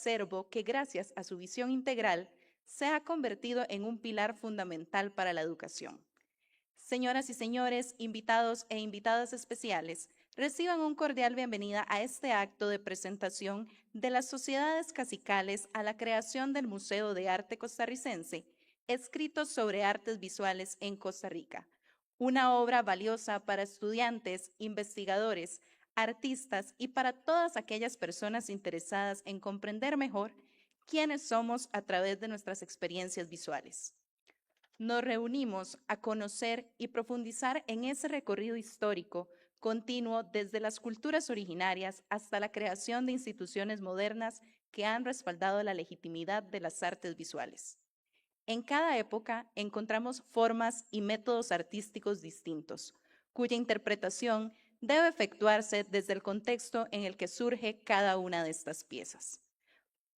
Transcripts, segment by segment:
acervo que gracias a su visión integral se ha convertido en un pilar fundamental para la educación. Señoras y señores, invitados e invitadas especiales, reciban un cordial bienvenida a este acto de presentación de las sociedades cacicales a la creación del Museo de Arte Costarricense, escritos sobre artes visuales en Costa Rica, una obra valiosa para estudiantes, investigadores, artistas y para todas aquellas personas interesadas en comprender mejor quiénes somos a través de nuestras experiencias visuales. Nos reunimos a conocer y profundizar en ese recorrido histórico continuo desde las culturas originarias hasta la creación de instituciones modernas que han respaldado la legitimidad de las artes visuales. En cada época encontramos formas y métodos artísticos distintos, cuya interpretación debe efectuarse desde el contexto en el que surge cada una de estas piezas.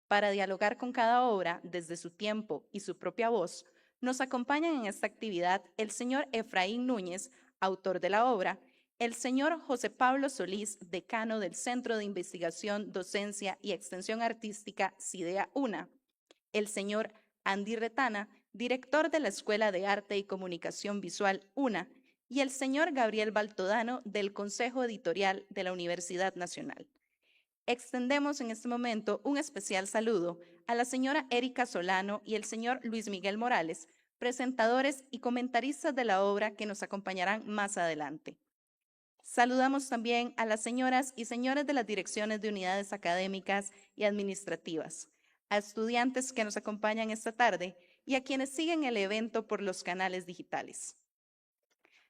Para dialogar con cada obra desde su tiempo y su propia voz, nos acompañan en esta actividad el señor Efraín Núñez, autor de la obra, el señor José Pablo Solís, decano del Centro de Investigación, Docencia y Extensión Artística CIDEA UNA, el señor Andy Retana, director de la Escuela de Arte y Comunicación Visual UNA, y el señor Gabriel Baltodano del Consejo Editorial de la Universidad Nacional. Extendemos en este momento un especial saludo a la señora Erika Solano y el señor Luis Miguel Morales, presentadores y comentaristas de la obra que nos acompañarán más adelante. Saludamos también a las señoras y señores de las direcciones de unidades académicas y administrativas, a estudiantes que nos acompañan esta tarde y a quienes siguen el evento por los canales digitales.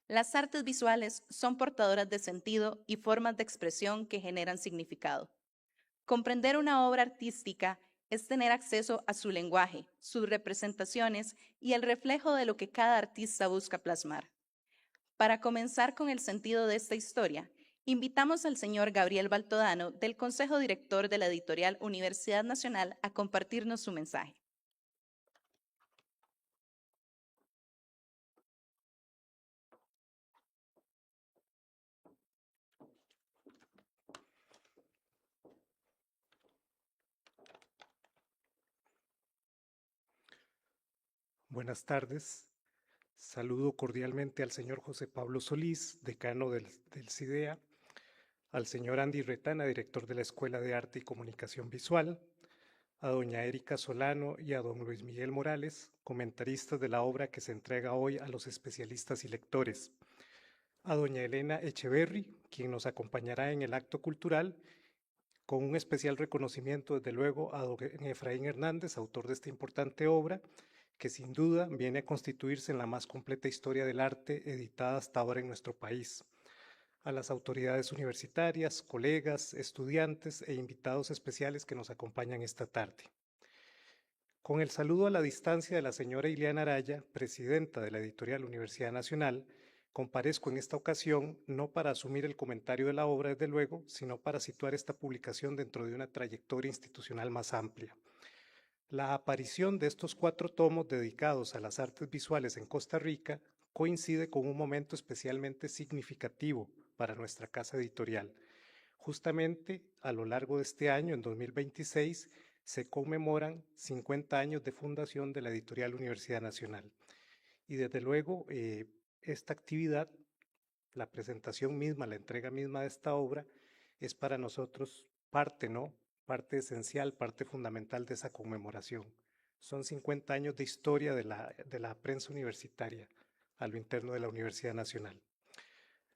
Las artes visuales son portadoras de sentido y formas de expresión que generan significado. Comprender una obra artística es tener acceso a su lenguaje, sus representaciones y el reflejo de lo que cada artista busca plasmar. Para comenzar con el sentido de esta historia, invitamos al señor Gabriel Baltodano del Consejo Director de la editorial Universidad Nacional a compartirnos su mensaje. Buenas tardes. Saludo cordialmente al señor José Pablo Solís, decano del CIDEA, al señor Andy Retana, director de la Escuela de Arte y Comunicación Visual, a doña Erika Solano y a don Luis Miguel Morales, comentaristas de la obra que se entrega hoy a los especialistas y lectores, a doña Elena Echeverry, quien nos acompañará en el acto cultural, con un especial reconocimiento, desde luego, a don Efraín Hernández, autor de esta importante obra, que sin duda viene a constituirse en la más completa historia del arte editada hasta ahora en nuestro país. A las autoridades universitarias, colegas, estudiantes e invitados especiales que nos acompañan esta tarde. Con el saludo a la distancia de la señora Ileana Araya, presidenta de la editorial Universidad Nacional, comparezco en esta ocasión no para asumir el comentario de la obra, desde luego, sino para situar esta publicación dentro de una trayectoria institucional más amplia. La aparición de estos 4 tomos dedicados a las artes visuales en Costa Rica coincide con un momento especialmente significativo para nuestra casa editorial. Justamente a lo largo de este año, en 2026, se conmemoran 50 años de fundación de la editorial Universidad Nacional. Y desde luego, esta actividad, la presentación misma, la entrega misma de esta obra, es para nosotros parte, ¿no?, parte esencial, parte fundamental de esa conmemoración. Son 50 años de historia de la prensa universitaria a lo interno de la Universidad Nacional.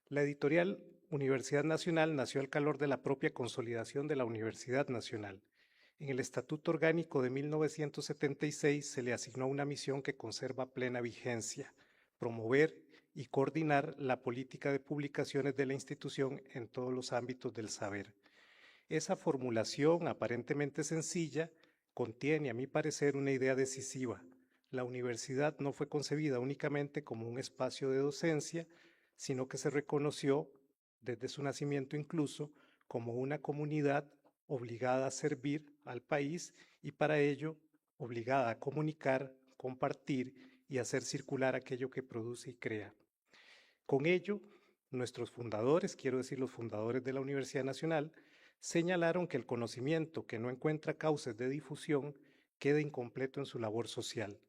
La editorial Universidad Nacional nació al calor de la propia consolidación de la Universidad Nacional. En el Estatuto Orgánico de 1976 se le asignó una misión que conserva plena vigencia: promover y coordinar la política de publicaciones de la institución en todos los ámbitos del saber. Esa formulación aparentemente sencilla contiene, a mi parecer, una idea decisiva. La universidad no fue concebida únicamente como un espacio de docencia, sino que se reconoció, desde su nacimiento incluso, como una comunidad obligada a servir al país y para ello obligada a comunicar, compartir y hacer circular aquello que produce y crea. Con ello, nuestros fundadores, quiero decir los fundadores de la Universidad Nacional, señalaron que el conocimiento que no encuentra cauces de difusión queda incompleto en su labor social.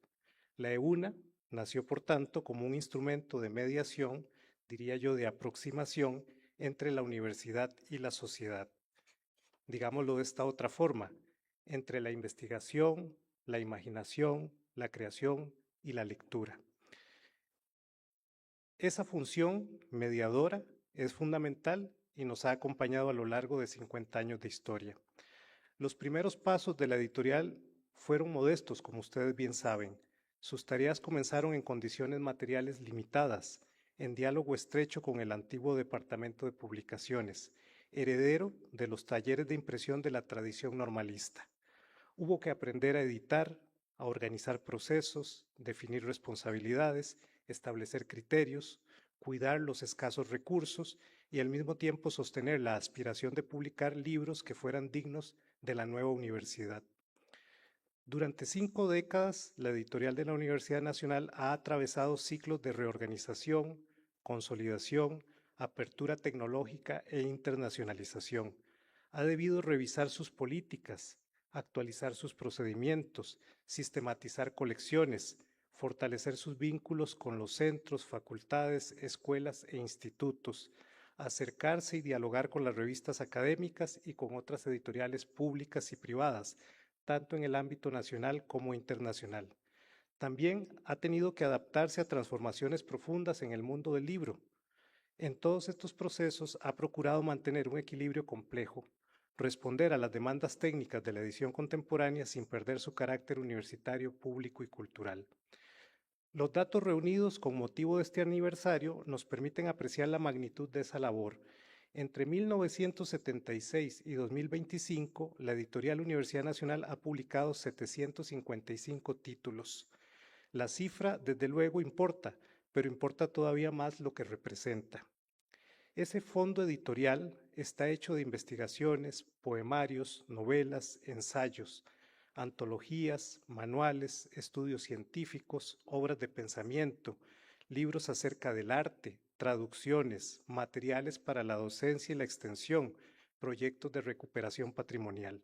La EUNA nació, por tanto, como un instrumento de mediación, diría yo, de aproximación entre la universidad y la sociedad. Digámoslo de esta otra forma, entre la investigación, la imaginación, la creación y la lectura. Esa función mediadora es fundamental y nos ha acompañado a lo largo de 50 años de historia. Los primeros pasos de la editorial fueron modestos, como ustedes bien saben. Sus tareas comenzaron en condiciones materiales limitadas, en diálogo estrecho con el antiguo Departamento de Publicaciones, heredero de los talleres de impresión de la tradición normalista. Hubo que aprender a editar, a organizar procesos, definir responsabilidades, establecer criterios, cuidar los escasos recursos y al mismo tiempo sostener la aspiración de publicar libros que fueran dignos de la nueva universidad. Durante 5 décadas, la editorial de la Universidad Nacional ha atravesado ciclos de reorganización, consolidación, apertura tecnológica e internacionalización. Ha debido revisar sus políticas, actualizar sus procedimientos, sistematizar colecciones, fortalecer sus vínculos con los centros, facultades, escuelas e institutos, acercarse y dialogar con las revistas académicas y con otras editoriales públicas y privadas, tanto en el ámbito nacional como internacional. También ha tenido que adaptarse a transformaciones profundas en el mundo del libro. En todos estos procesos ha procurado mantener un equilibrio complejo, responder a las demandas técnicas de la edición contemporánea sin perder su carácter universitario, público y cultural. Los datos reunidos con motivo de este aniversario nos permiten apreciar la magnitud de esa labor. Entre 1976 y 2025, la editorial Universidad Nacional ha publicado 755 títulos. La cifra, desde luego, importa, pero importa todavía más lo que representa. Ese fondo editorial está hecho de investigaciones, poemarios, novelas, ensayos, antologías, manuales, estudios científicos, obras de pensamiento, libros acerca del arte, traducciones, materiales para la docencia y la extensión, proyectos de recuperación patrimonial.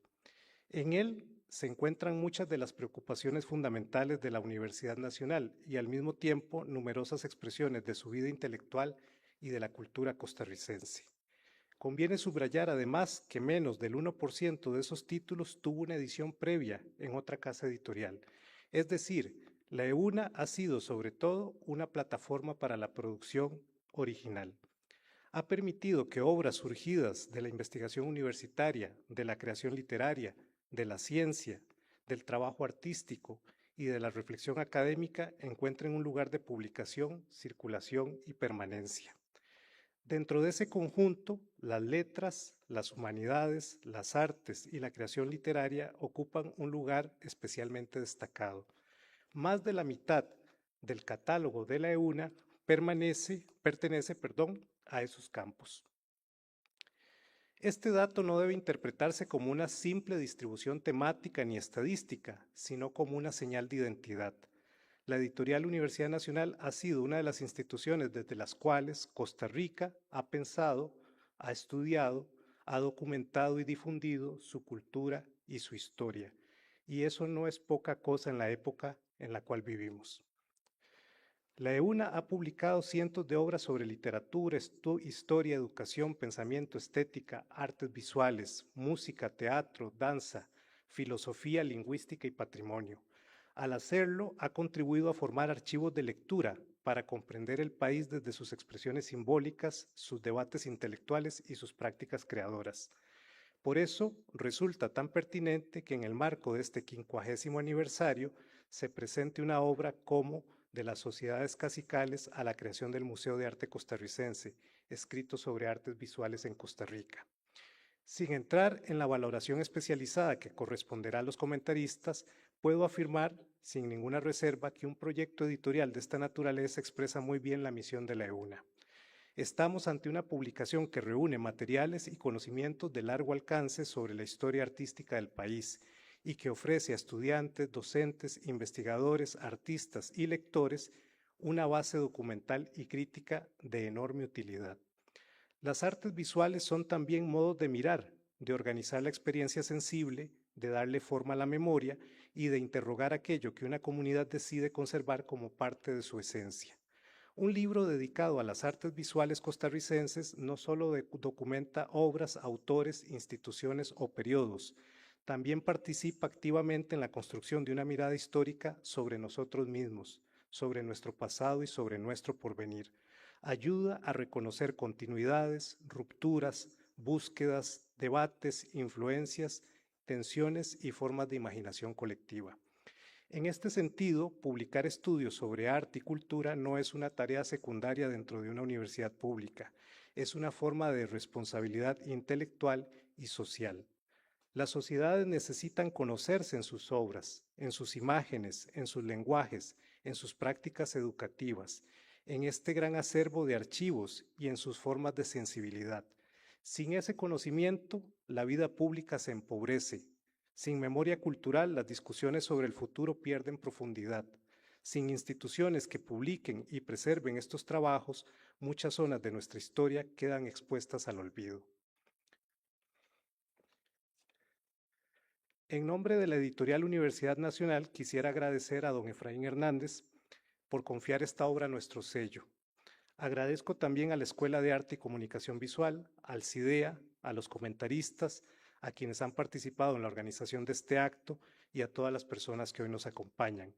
En él se encuentran muchas de las preocupaciones fundamentales de la Universidad Nacional y al mismo tiempo numerosas expresiones de su vida intelectual y de la cultura costarricense. Conviene subrayar además que menos del 1% de esos títulos tuvo una edición previa en otra casa editorial. Es decir, la EUNA ha sido sobre todo una plataforma para la producción original. Ha permitido que obras surgidas de la investigación universitaria, de la creación literaria, de la ciencia, del trabajo artístico y de la reflexión académica encuentren un lugar de publicación, circulación y permanencia. Dentro de ese conjunto, las letras, las humanidades, las artes y la creación literaria ocupan un lugar especialmente destacado. Más de la mitad del catálogo de la EUNA pertenece a esos campos. Este dato no debe interpretarse como una simple distribución temática ni estadística, sino como una señal de identidad. La editorial Universidad Nacional ha sido una de las instituciones desde las cuales Costa Rica ha pensado, ha estudiado, ha documentado y difundido su cultura y su historia. Y eso no es poca cosa en la época en la cual vivimos. La EUNA ha publicado cientos de obras sobre literatura, historia, educación, pensamiento, estética, artes visuales, música, teatro, danza, filosofía, lingüística y patrimonio. Al hacerlo, ha contribuido a formar archivos de lectura para comprender el país desde sus expresiones simbólicas, sus debates intelectuales y sus prácticas creadoras. Por eso, resulta tan pertinente que en el marco de este 50º aniversario se presente una obra como De las sociedades cacicales a la creación del Museo de Arte Costarricense, escrito sobre artes visuales en Costa Rica. Sin entrar en la valoración especializada que corresponderá a los comentaristas, puedo afirmar, sin ninguna reserva, que un proyecto editorial de esta naturaleza expresa muy bien la misión de la EUNA. Estamos ante una publicación que reúne materiales y conocimientos de largo alcance sobre la historia artística del país y que ofrece a estudiantes, docentes, investigadores, artistas y lectores una base documental y crítica de enorme utilidad. Las artes visuales son también modos de mirar, de organizar la experiencia sensible, de darle forma a la memoria y de interrogar aquello que una comunidad decide conservar como parte de su esencia. Un libro dedicado a las artes visuales costarricenses no solo documenta obras, autores, instituciones o periodos, también participa activamente en la construcción de una mirada histórica sobre nosotros mismos, sobre nuestro pasado y sobre nuestro porvenir. Ayuda a reconocer continuidades, rupturas, búsquedas, debates, influencias, tensiones y formas de imaginación colectiva. En este sentido, publicar estudios sobre arte y cultura no es una tarea secundaria dentro de una universidad pública, es una forma de responsabilidad intelectual y social. Las sociedades necesitan conocerse en sus obras, en sus imágenes, en sus lenguajes, en sus prácticas educativas, en este gran acervo de archivos y en sus formas de sensibilidad. Sin ese conocimiento, la vida pública se empobrece. Sin memoria cultural, las discusiones sobre el futuro pierden profundidad. Sin instituciones que publiquen y preserven estos trabajos, muchas zonas de nuestra historia quedan expuestas al olvido. En nombre de la Editorial Universidad Nacional, quisiera agradecer a don Efraín Hernández por confiar esta obra a nuestro sello. Agradezco también a la Escuela de Arte y Comunicación Visual, al CIDEA, a los comentaristas, a quienes han participado en la organización de este acto y a todas las personas que hoy nos acompañan.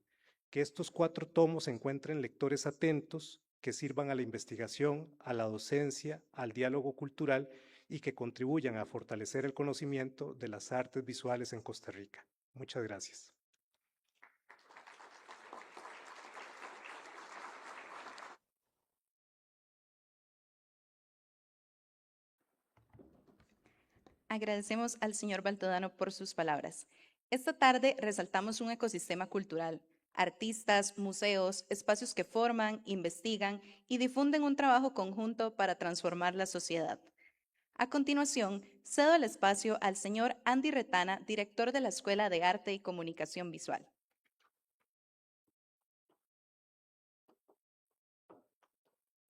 Que estos 4 tomos encuentren lectores atentos, que sirvan a la investigación, a la docencia, al diálogo cultural y que contribuyan a fortalecer el conocimiento de las artes visuales en Costa Rica. Muchas gracias. Agradecemos al señor Baltodano por sus palabras. Esta tarde resaltamos un ecosistema cultural, artistas, museos, espacios que forman, investigan y difunden un trabajo conjunto para transformar la sociedad. A continuación, cedo el espacio al señor Andy Retana, director de la Escuela de Arte y Comunicación Visual.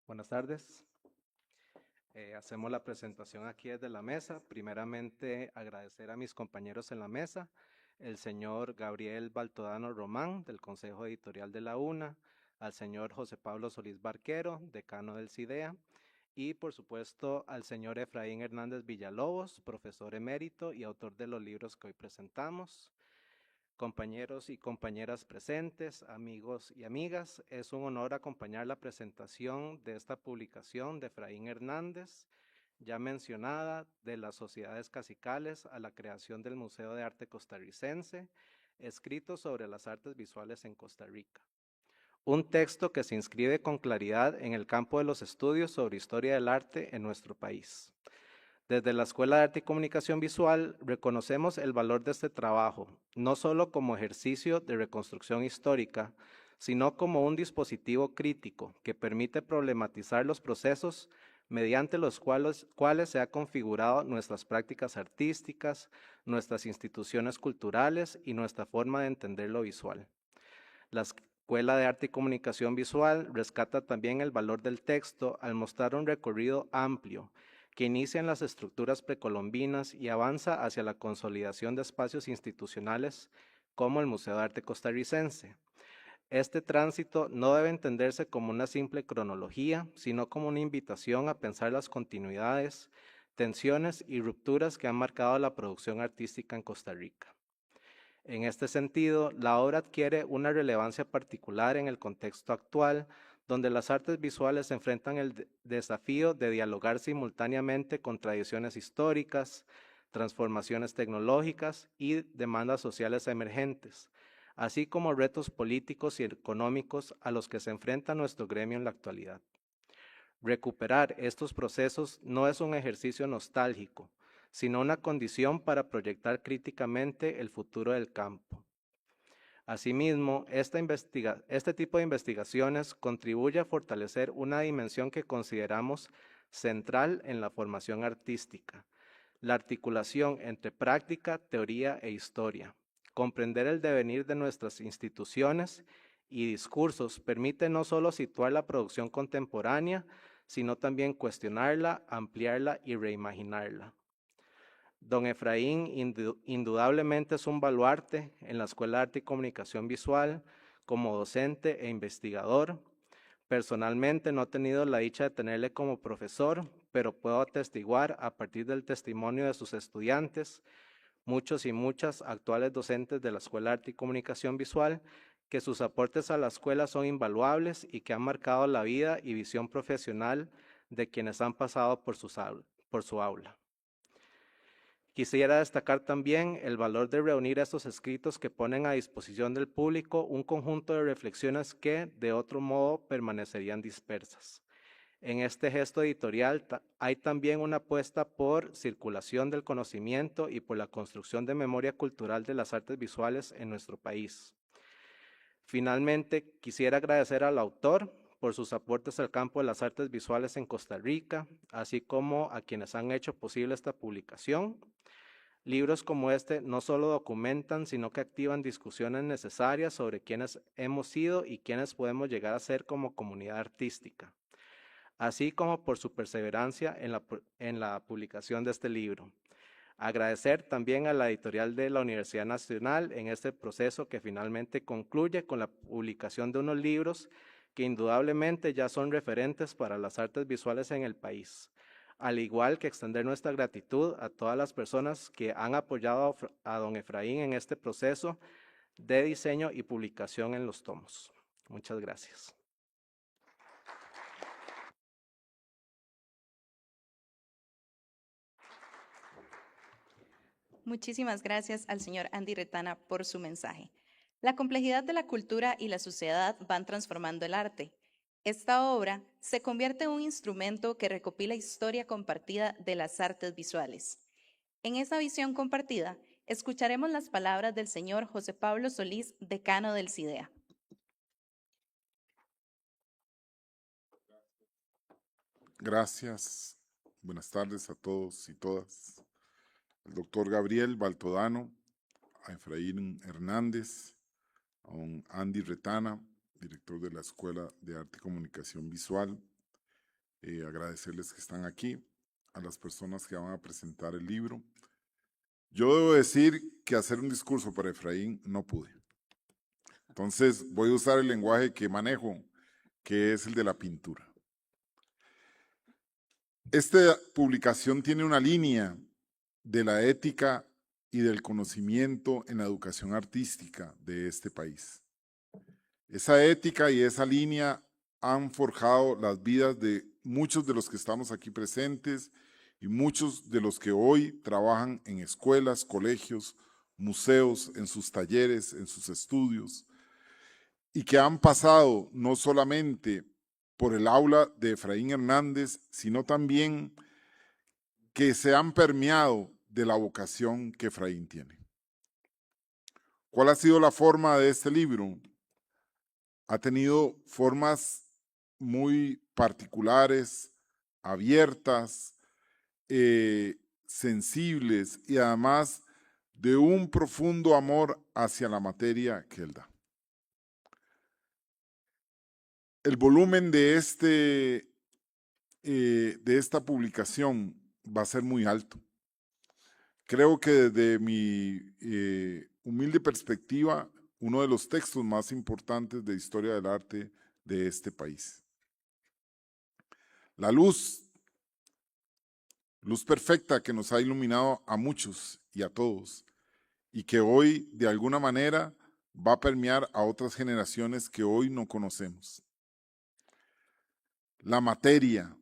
Buenas tardes. Hacemos la presentación aquí desde la mesa. Primeramente, agradecer a mis compañeros en la mesa, el señor Gabriel Baltodano Román, del Consejo Editorial de la UNA, al señor José Pablo Solís Barquero, decano del CIDEA, y por supuesto al señor Efraín Hernández Villalobos, profesor emérito y autor de los libros que hoy presentamos. Compañeros y compañeras presentes, amigos y amigas, es un honor acompañar la presentación de esta publicación de Efraín Hernández, ya mencionada, de las sociedades cacicales a la creación del Museo de Arte Costarricense, escrito sobre las artes visuales en Costa Rica. Un texto que se inscribe con claridad en el campo de los estudios sobre historia del arte en nuestro país. Desde la Escuela de Arte y Comunicación Visual reconocemos el valor de este trabajo, no solo como ejercicio de reconstrucción histórica, sino como un dispositivo crítico que permite problematizar los procesos mediante los cuales se ha configurado nuestras prácticas artísticas, nuestras instituciones culturales y nuestra forma de entender lo visual. La Escuela de Arte y Comunicación Visual rescata también el valor del texto al mostrar un recorrido amplio que inicia en las estructuras precolombinas y avanza hacia la consolidación de espacios institucionales como el Museo de Arte Costarricense. Este tránsito no debe entenderse como una simple cronología, sino como una invitación a pensar las continuidades, tensiones y rupturas que han marcado la producción artística en Costa Rica. En este sentido, la obra adquiere una relevancia particular en el contexto actual, donde las artes visuales enfrentan el desafío de dialogar simultáneamente con tradiciones históricas, transformaciones tecnológicas y demandas sociales emergentes, así como retos políticos y económicos a los que se enfrenta nuestro gremio en la actualidad. Recuperar estos procesos no es un ejercicio nostálgico, sino una condición para proyectar críticamente el futuro del campo. Asimismo, este tipo de investigaciones contribuye a fortalecer una dimensión que consideramos central en la formación artística, la articulación entre práctica, teoría e historia. Comprender el devenir de nuestras instituciones y discursos permite no solo situar la producción contemporánea, sino también cuestionarla, ampliarla y reimaginarla. Don Efraín indudablemente es un baluarte en la Escuela de Arte y Comunicación Visual como docente e investigador. Personalmente no he tenido la dicha de tenerle como profesor, pero puedo atestiguar a partir del testimonio de sus estudiantes, muchos y muchas actuales docentes de la Escuela de Arte y Comunicación Visual, que sus aportes a la escuela son invaluables y que han marcado la vida y visión profesional de quienes han pasado por su aula. Quisiera destacar también el valor de reunir estos escritos que ponen a disposición del público un conjunto de reflexiones que, de otro modo, permanecerían dispersas. En este gesto editorial hay también una apuesta por circulación del conocimiento y por la construcción de memoria cultural de las artes visuales en nuestro país. Finalmente, quisiera agradecer al autor por sus aportes al campo de las artes visuales en Costa Rica, así como a quienes han hecho posible esta publicación. Libros como este no solo documentan, sino que activan discusiones necesarias sobre quiénes hemos sido y quiénes podemos llegar a ser como comunidad artística, así como por su perseverancia en la publicación de este libro. Agradecer también a la editorial de la Universidad Nacional en este proceso que finalmente concluye con la publicación de unos libros que indudablemente ya son referentes para las artes visuales en el país, al igual que extender nuestra gratitud a todas las personas que han apoyado a don Efraín en este proceso de diseño y publicación en los tomos. Muchas gracias. Muchísimas gracias al señor Andy Retana por su mensaje. La complejidad de la cultura y la sociedad van transformando el arte. Esta obra se convierte en un instrumento que recopila historia compartida de las artes visuales. En esa visión compartida, escucharemos las palabras del señor José Pablo Solís, decano del CIDEA. Gracias. Buenas tardes a todos y todas. Al doctor Gabriel Baltodano, a Efraín Hernández, a don Andy Retana, director de la Escuela de Arte y Comunicación Visual. Agradecerles que están aquí, a las personas que van a presentar el libro. Yo debo decir que hacer un discurso para Efraín no pude. Entonces voy a usar el lenguaje que manejo, que es el de la pintura. Esta publicación tiene una línea de la ética y del conocimiento en la educación artística de este país. Esa ética y esa línea han forjado las vidas de muchos de los que estamos aquí presentes y muchos de los que hoy trabajan en escuelas, colegios, museos, en sus talleres, en sus estudios, y que han pasado no solamente por el aula de Efraín Hernández, sino también que se han permeado de la vocación que Efraín tiene. ¿Cuál ha sido la forma de este libro? Ha tenido formas muy particulares, abiertas, sensibles y además de un profundo amor hacia la materia que él da. El volumen de esta publicación va a ser muy alto. Creo que desde mi humilde perspectiva, uno de los textos más importantes de historia del arte de este país. La luz perfecta que nos ha iluminado a muchos y a todos, y que hoy de alguna manera va a permear a otras generaciones que hoy no conocemos. La materia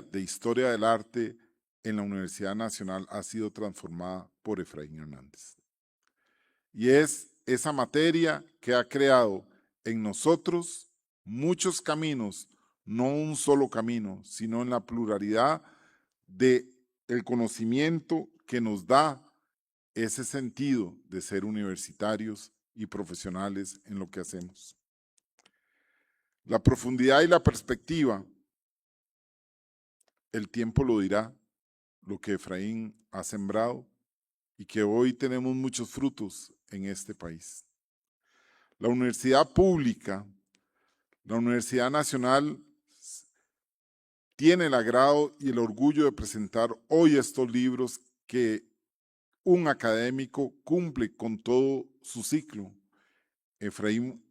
de historia del arte en la Universidad Nacional ha sido transformada por Efraín Hernández. Y es esa materia que ha creado en nosotros muchos caminos, no un solo camino, sino en la pluralidad del conocimiento que nos da ese sentido de ser universitarios y profesionales en lo que hacemos. La profundidad y la perspectiva, el tiempo lo dirá, lo que Efraín ha sembrado y que hoy tenemos muchos frutos en este país. La universidad pública, la Universidad Nacional, tiene el agrado y el orgullo de presentar hoy estos libros que un académico cumple con todo su ciclo. Efraín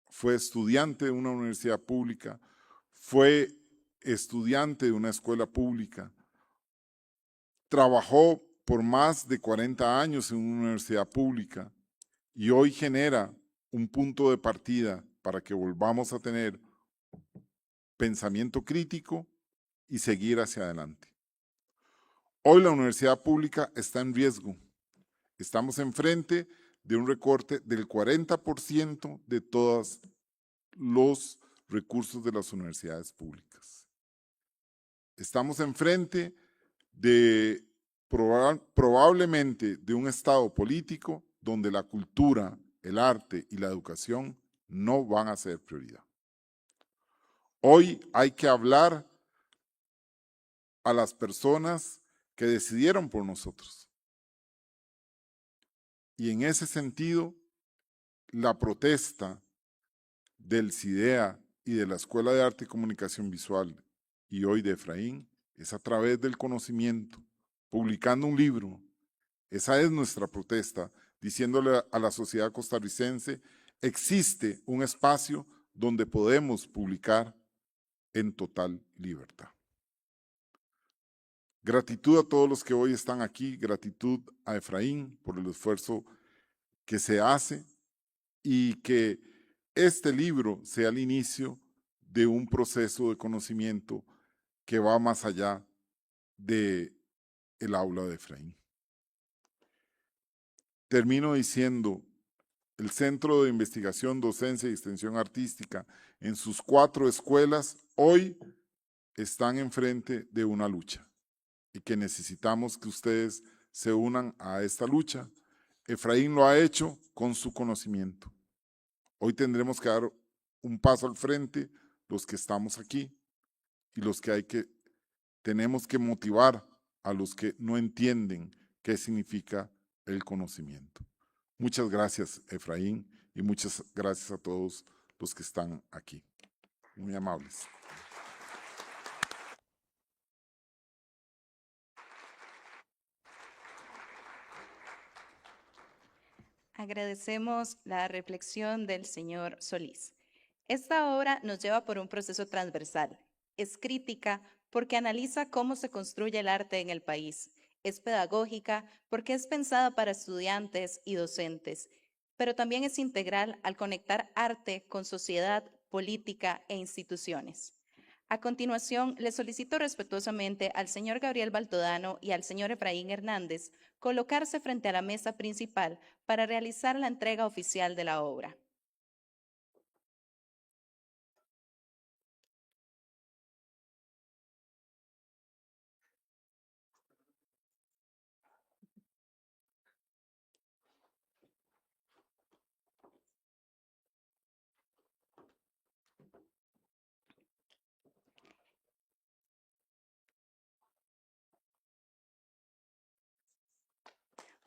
fue estudiante de una universidad pública, fue estudiante de una escuela pública, trabajó por más de 40 años en una universidad pública y hoy genera un punto de partida para que volvamos a tener pensamiento crítico y seguir hacia adelante. Hoy la universidad pública está en riesgo. Estamos enfrente de un recorte del 40% de todos los recursos de las universidades públicas. Estamos enfrente de probablemente de un estado político donde la cultura, el arte y la educación no van a ser prioridad. Hoy hay que hablar a las personas que decidieron por nosotros. Y en ese sentido, la protesta del CIDEA y de la Escuela de Arte y Comunicación Visual y hoy de Efraín es a través del conocimiento, publicando un libro. Esa es nuestra protesta, diciéndole a la sociedad costarricense, existe un espacio donde podemos publicar en total libertad. Gratitud a todos los que hoy están aquí, gratitud a Efraín por el esfuerzo que se hace y que este libro sea el inicio de un proceso de conocimiento que va más allá del aula de Efraín. Termino diciendo, el Centro de Investigación, Docencia y Extensión Artística en sus 4 escuelas hoy están enfrente de una lucha y que necesitamos que ustedes se unan a esta lucha. Efraín lo ha hecho con su conocimiento. Hoy tendremos que dar un paso al frente los que estamos aquí y los que tenemos que motivar a los que no entienden qué significa el conocimiento. Muchas gracias, Efraín, y muchas gracias a todos los que están aquí. Muy amables. Agradecemos la reflexión del señor Solís. Esta obra nos lleva por un proceso transversal. Es crítica porque analiza cómo se construye el arte en el país. Es pedagógica porque es pensada para estudiantes y docentes, pero también es integral al conectar arte con sociedad, política e instituciones. A continuación, le solicito respetuosamente al señor Gabriel Baltodano y al señor Efraín Hernández colocarse frente a la mesa principal para realizar la entrega oficial de la obra.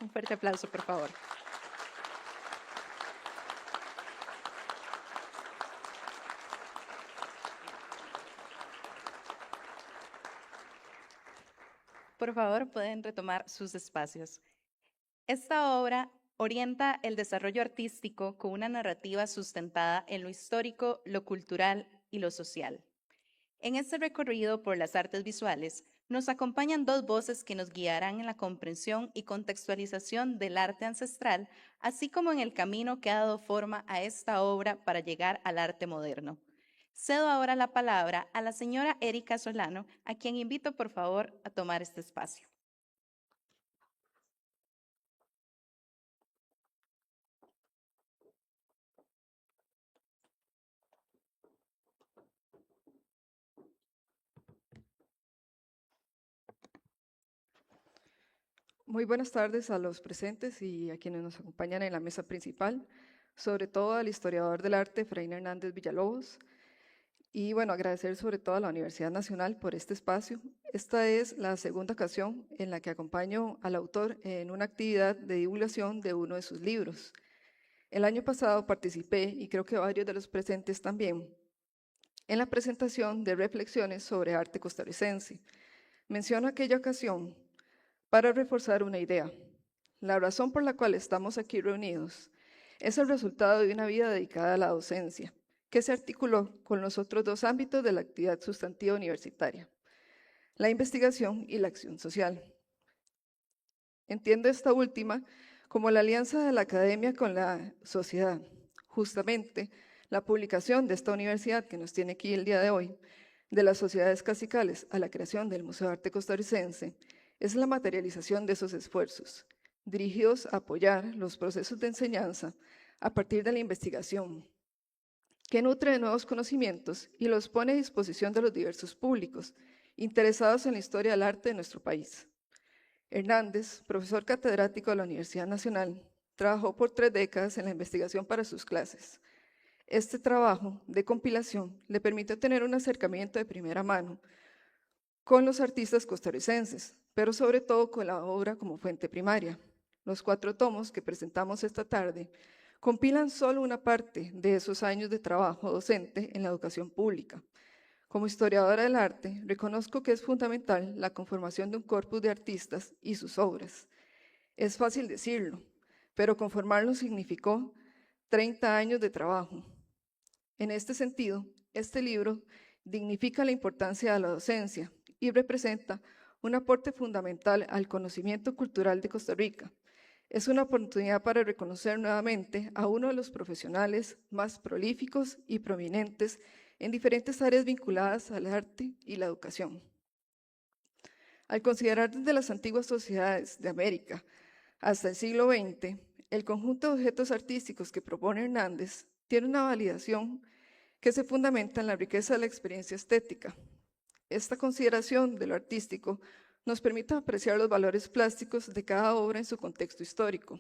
Un fuerte aplauso, por favor. Por favor, pueden retomar sus espacios. Esta obra orienta el desarrollo artístico con una narrativa sustentada en lo histórico, lo cultural y lo social. En este recorrido por las artes visuales, nos acompañan 2 voces que nos guiarán en la comprensión y contextualización del arte ancestral, así como en el camino que ha dado forma a esta obra para llegar al arte moderno. Cedo ahora la palabra a la señora Erika Solano, a quien invito por favor a tomar este espacio. Muy buenas tardes a los presentes y a quienes nos acompañan en la mesa principal, sobre todo al historiador del arte, Efraín Hernández Villalobos, y bueno, agradecer sobre todo a la Universidad Nacional por este espacio. Esta es la segunda ocasión en la que acompaño al autor en una actividad de divulgación de uno de sus libros. El año pasado participé, y creo que varios de los presentes también, en la presentación de reflexiones sobre arte costarricense. Menciono aquella ocasión para reforzar una idea. La razón por la cual estamos aquí reunidos es el resultado de una vida dedicada a la docencia, que se articuló con los otros dos ámbitos de la actividad sustantiva universitaria, la investigación y la acción social. Entiendo esta última como la alianza de la academia con la sociedad. Justamente, la publicación de esta universidad que nos tiene aquí el día de hoy, de las sociedades cacicales a la creación del Museo de Arte Costarricense, es la materialización de esos esfuerzos, dirigidos a apoyar los procesos de enseñanza a partir de la investigación, que nutre de nuevos conocimientos y los pone a disposición de los diversos públicos interesados en la historia del arte de nuestro país. Hernández, profesor catedrático de la Universidad Nacional, trabajó por 3 décadas en la investigación para sus clases. Este trabajo de compilación le permitió tener un acercamiento de primera mano con los artistas costarricenses, pero sobre todo con la obra como fuente primaria. Los 4 tomos que presentamos esta tarde compilan solo una parte de esos años de trabajo docente en la educación pública. Como historiadora del arte, reconozco que es fundamental la conformación de un corpus de artistas y sus obras. Es fácil decirlo, pero conformarlo significó 30 años de trabajo. En este sentido, este libro dignifica la importancia de la docencia y representa un aporte fundamental al conocimiento cultural de Costa Rica. Es una oportunidad para reconocer nuevamente a uno de los profesionales más prolíficos y prominentes en diferentes áreas vinculadas al arte y la educación. Al considerar desde las antiguas sociedades de América hasta el siglo XX, el conjunto de objetos artísticos que propone Hernández tiene una validación que se fundamenta en la riqueza de la experiencia estética. Esta consideración de lo artístico nos permite apreciar los valores plásticos de cada obra en su contexto histórico,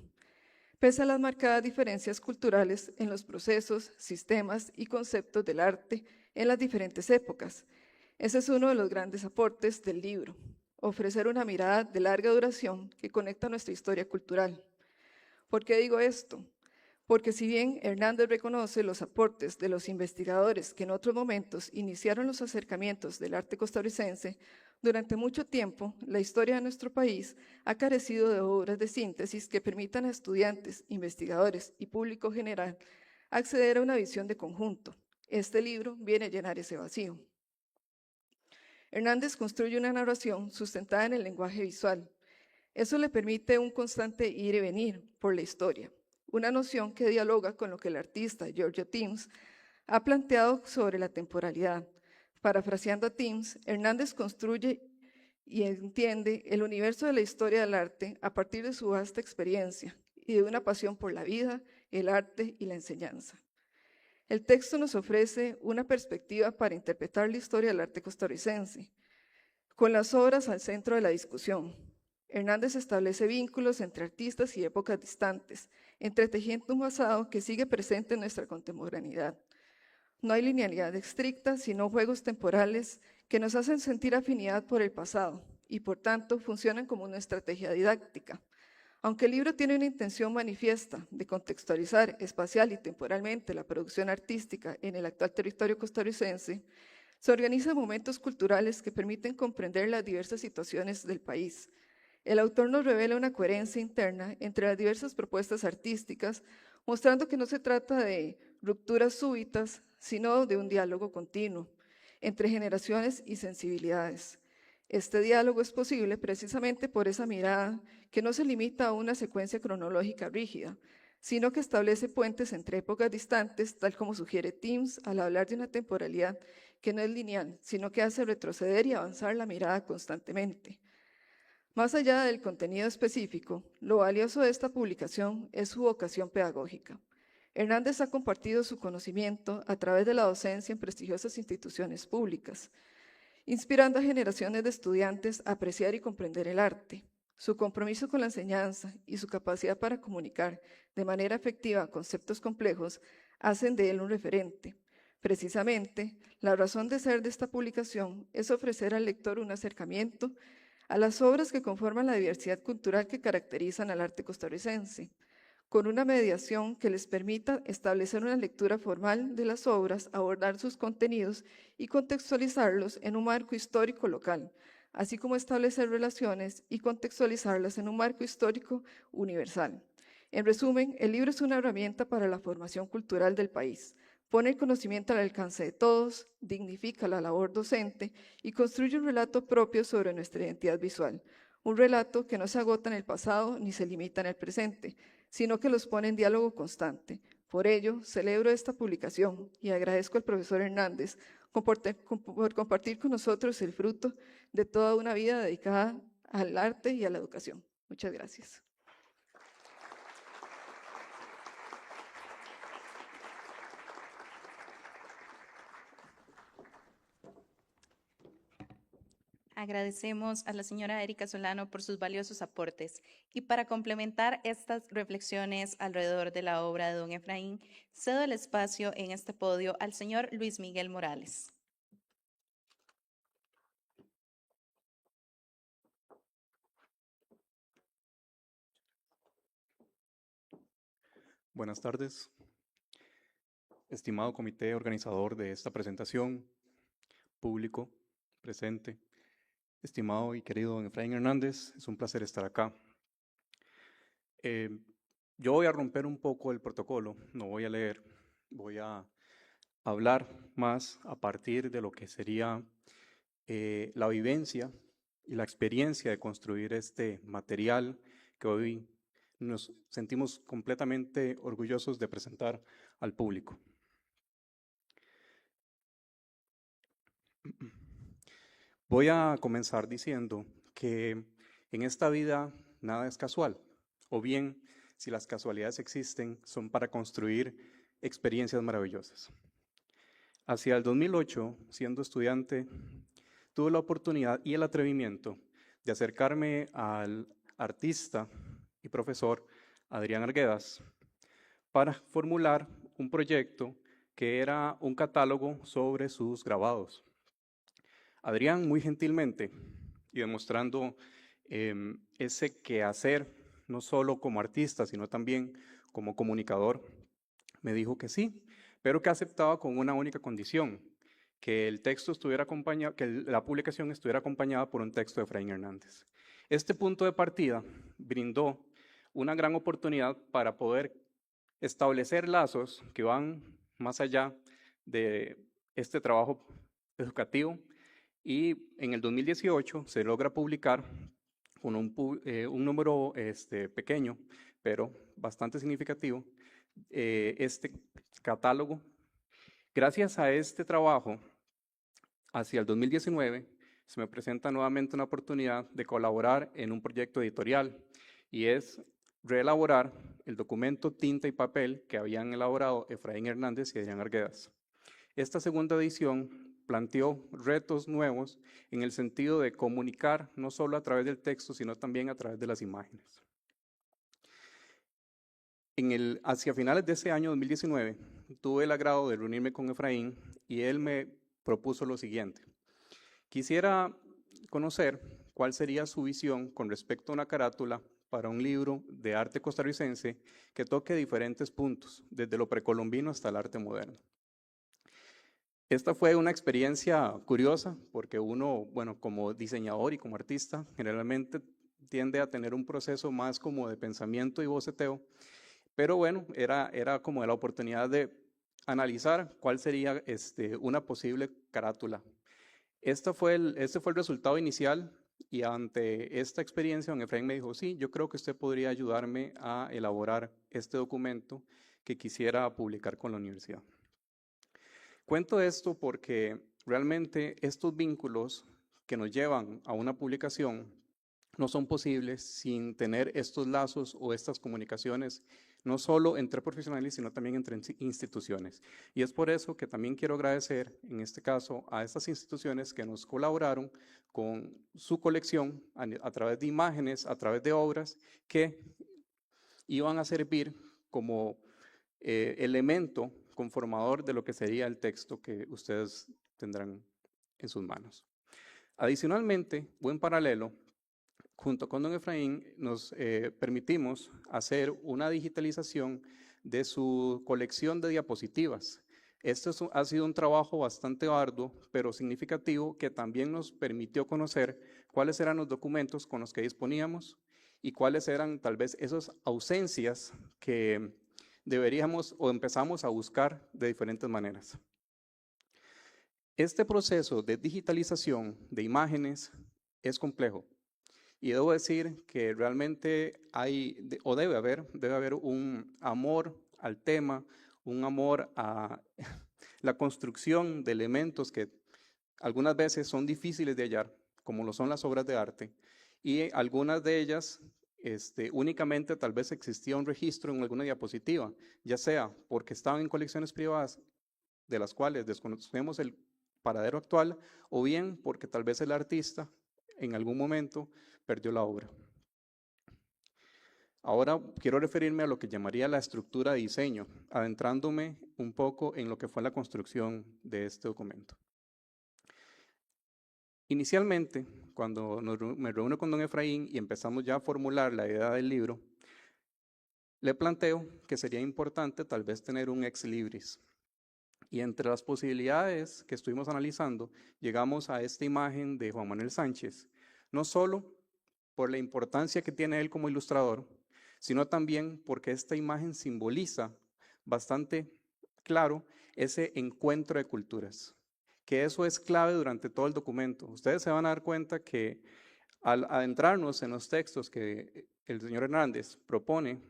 pese a las marcadas diferencias culturales en los procesos, sistemas y conceptos del arte en las diferentes épocas. Ese es uno de los grandes aportes del libro, ofrecer una mirada de larga duración que conecta nuestra historia cultural. ¿Por qué digo esto? Porque si bien Hernández reconoce los aportes de los investigadores que en otros momentos iniciaron los acercamientos del arte costarricense, durante mucho tiempo la historia de nuestro país ha carecido de obras de síntesis que permitan a estudiantes, investigadores y público general acceder a una visión de conjunto. Este libro viene a llenar ese vacío. Hernández construye una narración sustentada en el lenguaje visual. Eso le permite un constante ir y venir por la historia, una noción que dialoga con lo que el artista Georgia Timms ha planteado sobre la temporalidad. Parafraseando a Timms, Hernández construye y entiende el universo de la historia del arte a partir de su vasta experiencia y de una pasión por la vida, el arte y la enseñanza. El texto nos ofrece una perspectiva para interpretar la historia del arte costarricense, con las obras al centro de la discusión. Hernández establece vínculos entre artistas y épocas distantes, entretejiendo un pasado que sigue presente en nuestra contemporaneidad. No hay linealidad estricta, sino juegos temporales que nos hacen sentir afinidad por el pasado y por tanto funcionan como una estrategia didáctica. Aunque el libro tiene una intención manifiesta de contextualizar espacial y temporalmente la producción artística en el actual territorio costarricense, se organiza en momentos culturales que permiten comprender las diversas situaciones del país. El autor nos revela una coherencia interna entre las diversas propuestas artísticas, mostrando que no se trata de rupturas súbitas, sino de un diálogo continuo entre generaciones y sensibilidades. Este diálogo es posible precisamente por esa mirada que no se limita a una secuencia cronológica rígida, sino que establece puentes entre épocas distantes, tal como sugiere Timms al hablar de una temporalidad que no es lineal, sino que hace retroceder y avanzar la mirada constantemente. Más allá del contenido específico, lo valioso de esta publicación es su vocación pedagógica. Hernández ha compartido su conocimiento a través de la docencia en prestigiosas instituciones públicas, inspirando a generaciones de estudiantes a apreciar y comprender el arte. Su compromiso con la enseñanza y su capacidad para comunicar de manera efectiva conceptos complejos hacen de él un referente. Precisamente, la razón de ser de esta publicación es ofrecer al lector un acercamiento a las obras que conforman la diversidad cultural que caracterizan al arte costarricense, con una mediación que les permita establecer una lectura formal de las obras, abordar sus contenidos y contextualizarlos en un marco histórico local, así como establecer relaciones y contextualizarlas en un marco histórico universal. En resumen, el libro es una herramienta para la formación cultural del país. Pone el conocimiento al alcance de todos, dignifica la labor docente y construye un relato propio sobre nuestra identidad visual. Un relato que no se agota en el pasado ni se limita en el presente, sino que los pone en diálogo constante. Por ello, celebro esta publicación y agradezco al profesor Hernández por compartir con nosotros el fruto de toda una vida dedicada al arte y a la educación. Muchas gracias. Agradecemos a la señora Erika Solano por sus valiosos aportes. Y para complementar estas reflexiones alrededor de la obra de don Efraín, cedo el espacio en este podio al señor Luis Miguel Morales. Buenas tardes, estimado comité organizador de esta presentación, público presente, estimado y querido don Efraín Hernández, es un placer estar acá. Yo voy a romper un poco el protocolo, no voy a leer, voy a hablar más a partir de lo que sería la vivencia y la experiencia de construir este material que hoy nos sentimos completamente orgullosos de presentar al público. Voy a comenzar diciendo que en esta vida nada es casual, o bien, si las casualidades existen, son para construir experiencias maravillosas. Hacia el 2008, siendo estudiante, tuve la oportunidad y el atrevimiento de acercarme al artista y profesor Adrián Arguedas para formular un proyecto que era un catálogo sobre sus grabados. Adrián, muy gentilmente y demostrando ese quehacer, no solo como artista, sino también como comunicador, me dijo que sí, pero que aceptaba con una única condición, que el texto estuviera acompañado, que la publicación estuviera acompañada por un texto de Efraín Hernández. Este punto de partida brindó una gran oportunidad para poder establecer lazos que van más allá de este trabajo educativo, y en el 2018 se logra publicar con un número pequeño, pero bastante significativo, este catálogo. Gracias a este trabajo, hacia el 2019, se me presenta nuevamente una oportunidad de colaborar en un proyecto editorial, y es reelaborar el documento Tinta y Papel que habían elaborado Efraín Hernández y Adrián Arguedas. Esta segunda edición planteó retos nuevos en el sentido de comunicar no solo a través del texto, sino también a través de las imágenes. Hacia finales de ese año 2019, tuve el agrado de reunirme con Efraín y él me propuso lo siguiente. Quisiera conocer cuál sería su visión con respecto a una carátula para un libro de arte costarricense que toque diferentes puntos, desde lo precolombino hasta el arte moderno. Esta fue una experiencia curiosa porque uno, bueno, como diseñador y como artista, generalmente tiende a tener un proceso más como de pensamiento y boceteo, pero bueno, era como la oportunidad de analizar cuál sería una posible carátula. Este fue el resultado inicial, y ante esta experiencia, don Efraín me dijo, sí, yo creo que usted podría ayudarme a elaborar este documento que quisiera publicar con la universidad. Cuento esto porque realmente estos vínculos que nos llevan a una publicación no son posibles sin tener estos lazos o estas comunicaciones, no solo entre profesionales, sino también entre instituciones. Y es por eso que también quiero agradecer, en este caso, a estas instituciones que nos colaboraron con su colección a través de imágenes, a través de obras, que iban a servir como elemento conformador de lo que sería el texto que ustedes tendrán en sus manos. Adicionalmente, o en paralelo, junto con don Efraín, nos permitimos hacer una digitalización de su colección de diapositivas. Esto ha sido un trabajo bastante arduo, pero significativo, que también nos permitió conocer cuáles eran los documentos con los que disponíamos y cuáles eran tal vez esas ausencias que deberíamos o empezamos a buscar de diferentes maneras. Este proceso de digitalización de imágenes es complejo y debo decir que realmente debe haber un amor al tema, un amor a la construcción de elementos que algunas veces son difíciles de hallar, como lo son las obras de arte, y algunas de ellas únicamente tal vez existía un registro en alguna diapositiva, ya sea porque estaban en colecciones privadas de las cuales desconocemos el paradero actual, o bien porque tal vez el artista en algún momento perdió la obra. Ahora quiero referirme a lo que llamaría la estructura de diseño, adentrándome un poco en lo que fue la construcción de este documento. Inicialmente, cuando me reúno con don Efraín y empezamos ya a formular la idea del libro, le planteo que sería importante tal vez tener un ex libris. Y entre las posibilidades que estuvimos analizando, llegamos a esta imagen de Juan Manuel Sánchez, no solo por la importancia que tiene él como ilustrador, sino también porque esta imagen simboliza bastante claro ese encuentro de culturas, que eso es clave durante todo el documento. Ustedes se van a dar cuenta que al adentrarnos en los textos que el señor Hernández propone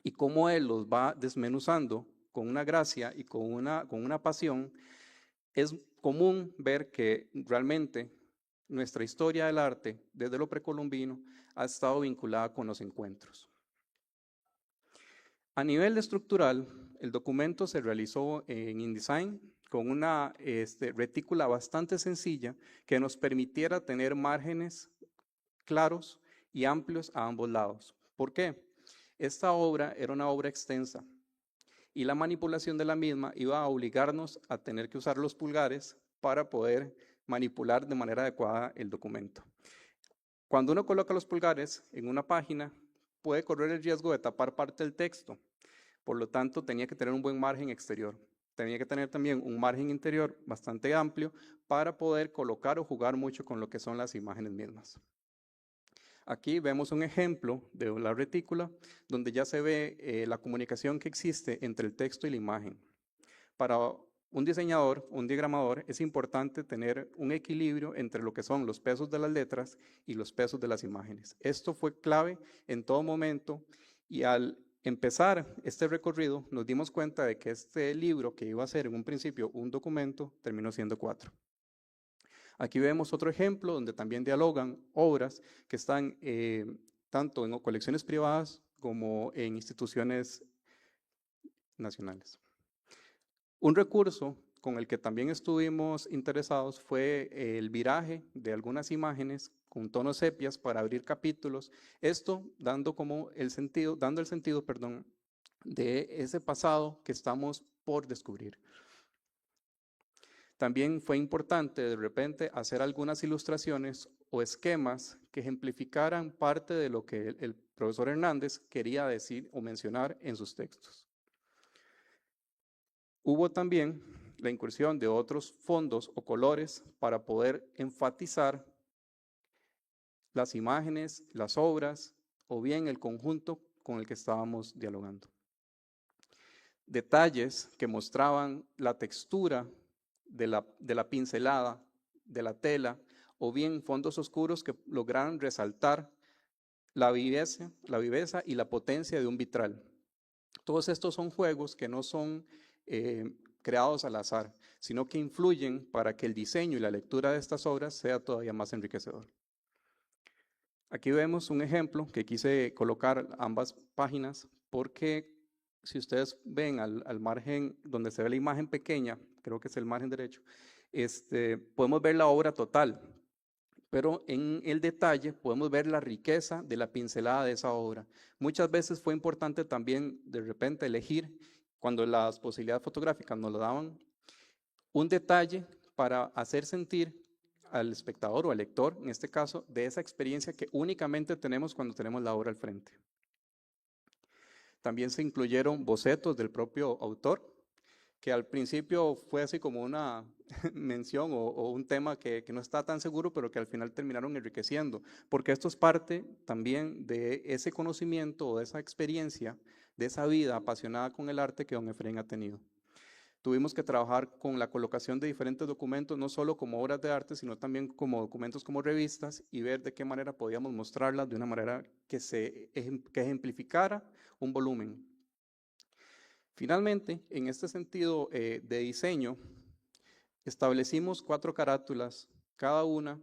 y cómo él los va desmenuzando con una gracia y con una pasión, es común ver que realmente nuestra historia del arte, desde lo precolombino, ha estado vinculada con los encuentros. A nivel estructural, el documento se realizó en InDesign con una retícula bastante sencilla que nos permitiera tener márgenes claros y amplios a ambos lados. ¿Por qué? Esta obra era una obra extensa y la manipulación de la misma iba a obligarnos a tener que usar los pulgares para poder manipular de manera adecuada el documento. Cuando uno coloca los pulgares en una página, puede correr el riesgo de tapar parte del texto. Por lo tanto, tenía que tener un buen margen exterior. Tenía que tener también un margen interior bastante amplio para poder colocar o jugar mucho con lo que son las imágenes mismas. Aquí vemos un ejemplo de la retícula donde ya se ve la comunicación que existe entre el texto y la imagen. Para un diseñador, un diagramador, es importante tener un equilibrio entre lo que son los pesos de las letras y los pesos de las imágenes. Esto fue clave en todo momento y al empezar este recorrido nos dimos cuenta de que este libro, que iba a ser en un principio un documento, terminó siendo 4. Aquí vemos otro ejemplo donde también dialogan obras que están tanto en colecciones privadas como en instituciones nacionales. Un recurso con el que también estuvimos interesados fue el viraje de algunas imágenes con tonos sepias para abrir capítulos, esto dando el sentido de ese pasado que estamos por descubrir. También fue importante de repente hacer algunas ilustraciones o esquemas que ejemplificaran parte de lo que el profesor Hernández quería decir o mencionar en sus textos. Hubo también la incursión de otros fondos o colores para poder enfatizar las imágenes, las obras o bien el conjunto con el que estábamos dialogando. Detalles que mostraban la textura de la pincelada, de la tela, o bien fondos oscuros que lograran resaltar la viveza y la potencia de un vitral. Todos estos son juegos que no son creados al azar, sino que influyen para que el diseño y la lectura de estas obras sea todavía más enriquecedor. Aquí vemos un ejemplo que quise colocar ambas páginas porque si ustedes ven al margen donde se ve la imagen pequeña, creo que es el margen derecho, podemos ver la obra total, pero en el detalle podemos ver la riqueza de la pincelada de esa obra. Muchas veces fue importante también de repente elegir, cuando las posibilidades fotográficas nos lo daban, un detalle para hacer sentir al espectador o al lector, en este caso, de esa experiencia que únicamente tenemos cuando tenemos la obra al frente. También se incluyeron bocetos del propio autor, que al principio fue así como una mención o un tema que no está tan seguro, pero que al final terminaron enriqueciendo, porque esto es parte también de ese conocimiento o de esa experiencia, de esa vida apasionada con el arte que don Efraín ha tenido. Tuvimos que trabajar con la colocación de diferentes documentos, no solo como obras de arte, sino también como documentos como revistas, y ver de qué manera podíamos mostrarlas de una manera que ejemplificara un volumen. Finalmente, en este sentido de diseño, establecimos 4 carátulas, cada una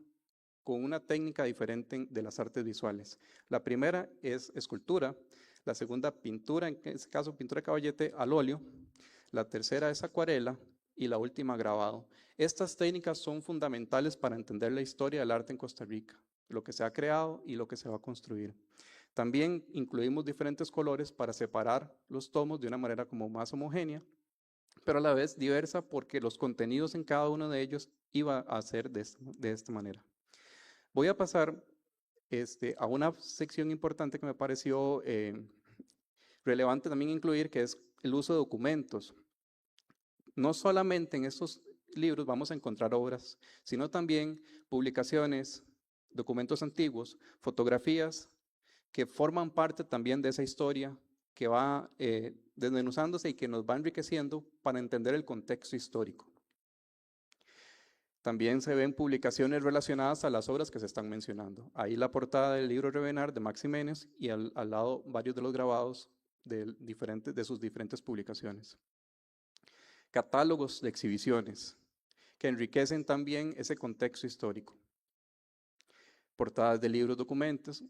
con una técnica diferente de las artes visuales. La primera es escultura, la segunda pintura, en este caso pintura de caballete al óleo, la tercera es acuarela y la última grabado. Estas técnicas son fundamentales para entender la historia del arte en Costa Rica, lo que se ha creado y lo que se va a construir. También incluimos diferentes colores para separar los tomos de una manera como más homogénea, pero a la vez diversa porque los contenidos en cada uno de ellos iba a ser de esta manera. Voy a pasar a una sección importante que me pareció relevante también incluir, que es el uso de documentos. No solamente en estos libros vamos a encontrar obras, sino también publicaciones, documentos antiguos, fotografías que forman parte también de esa historia que va desmenuzándose y que nos va enriqueciendo para entender el contexto histórico. También se ven publicaciones relacionadas a las obras que se están mencionando. Ahí la portada del libro Revenar de Max Jiménez y al lado varios de los grabados de sus diferentes publicaciones. Catálogos de exhibiciones que enriquecen también ese contexto histórico. Portadas de libros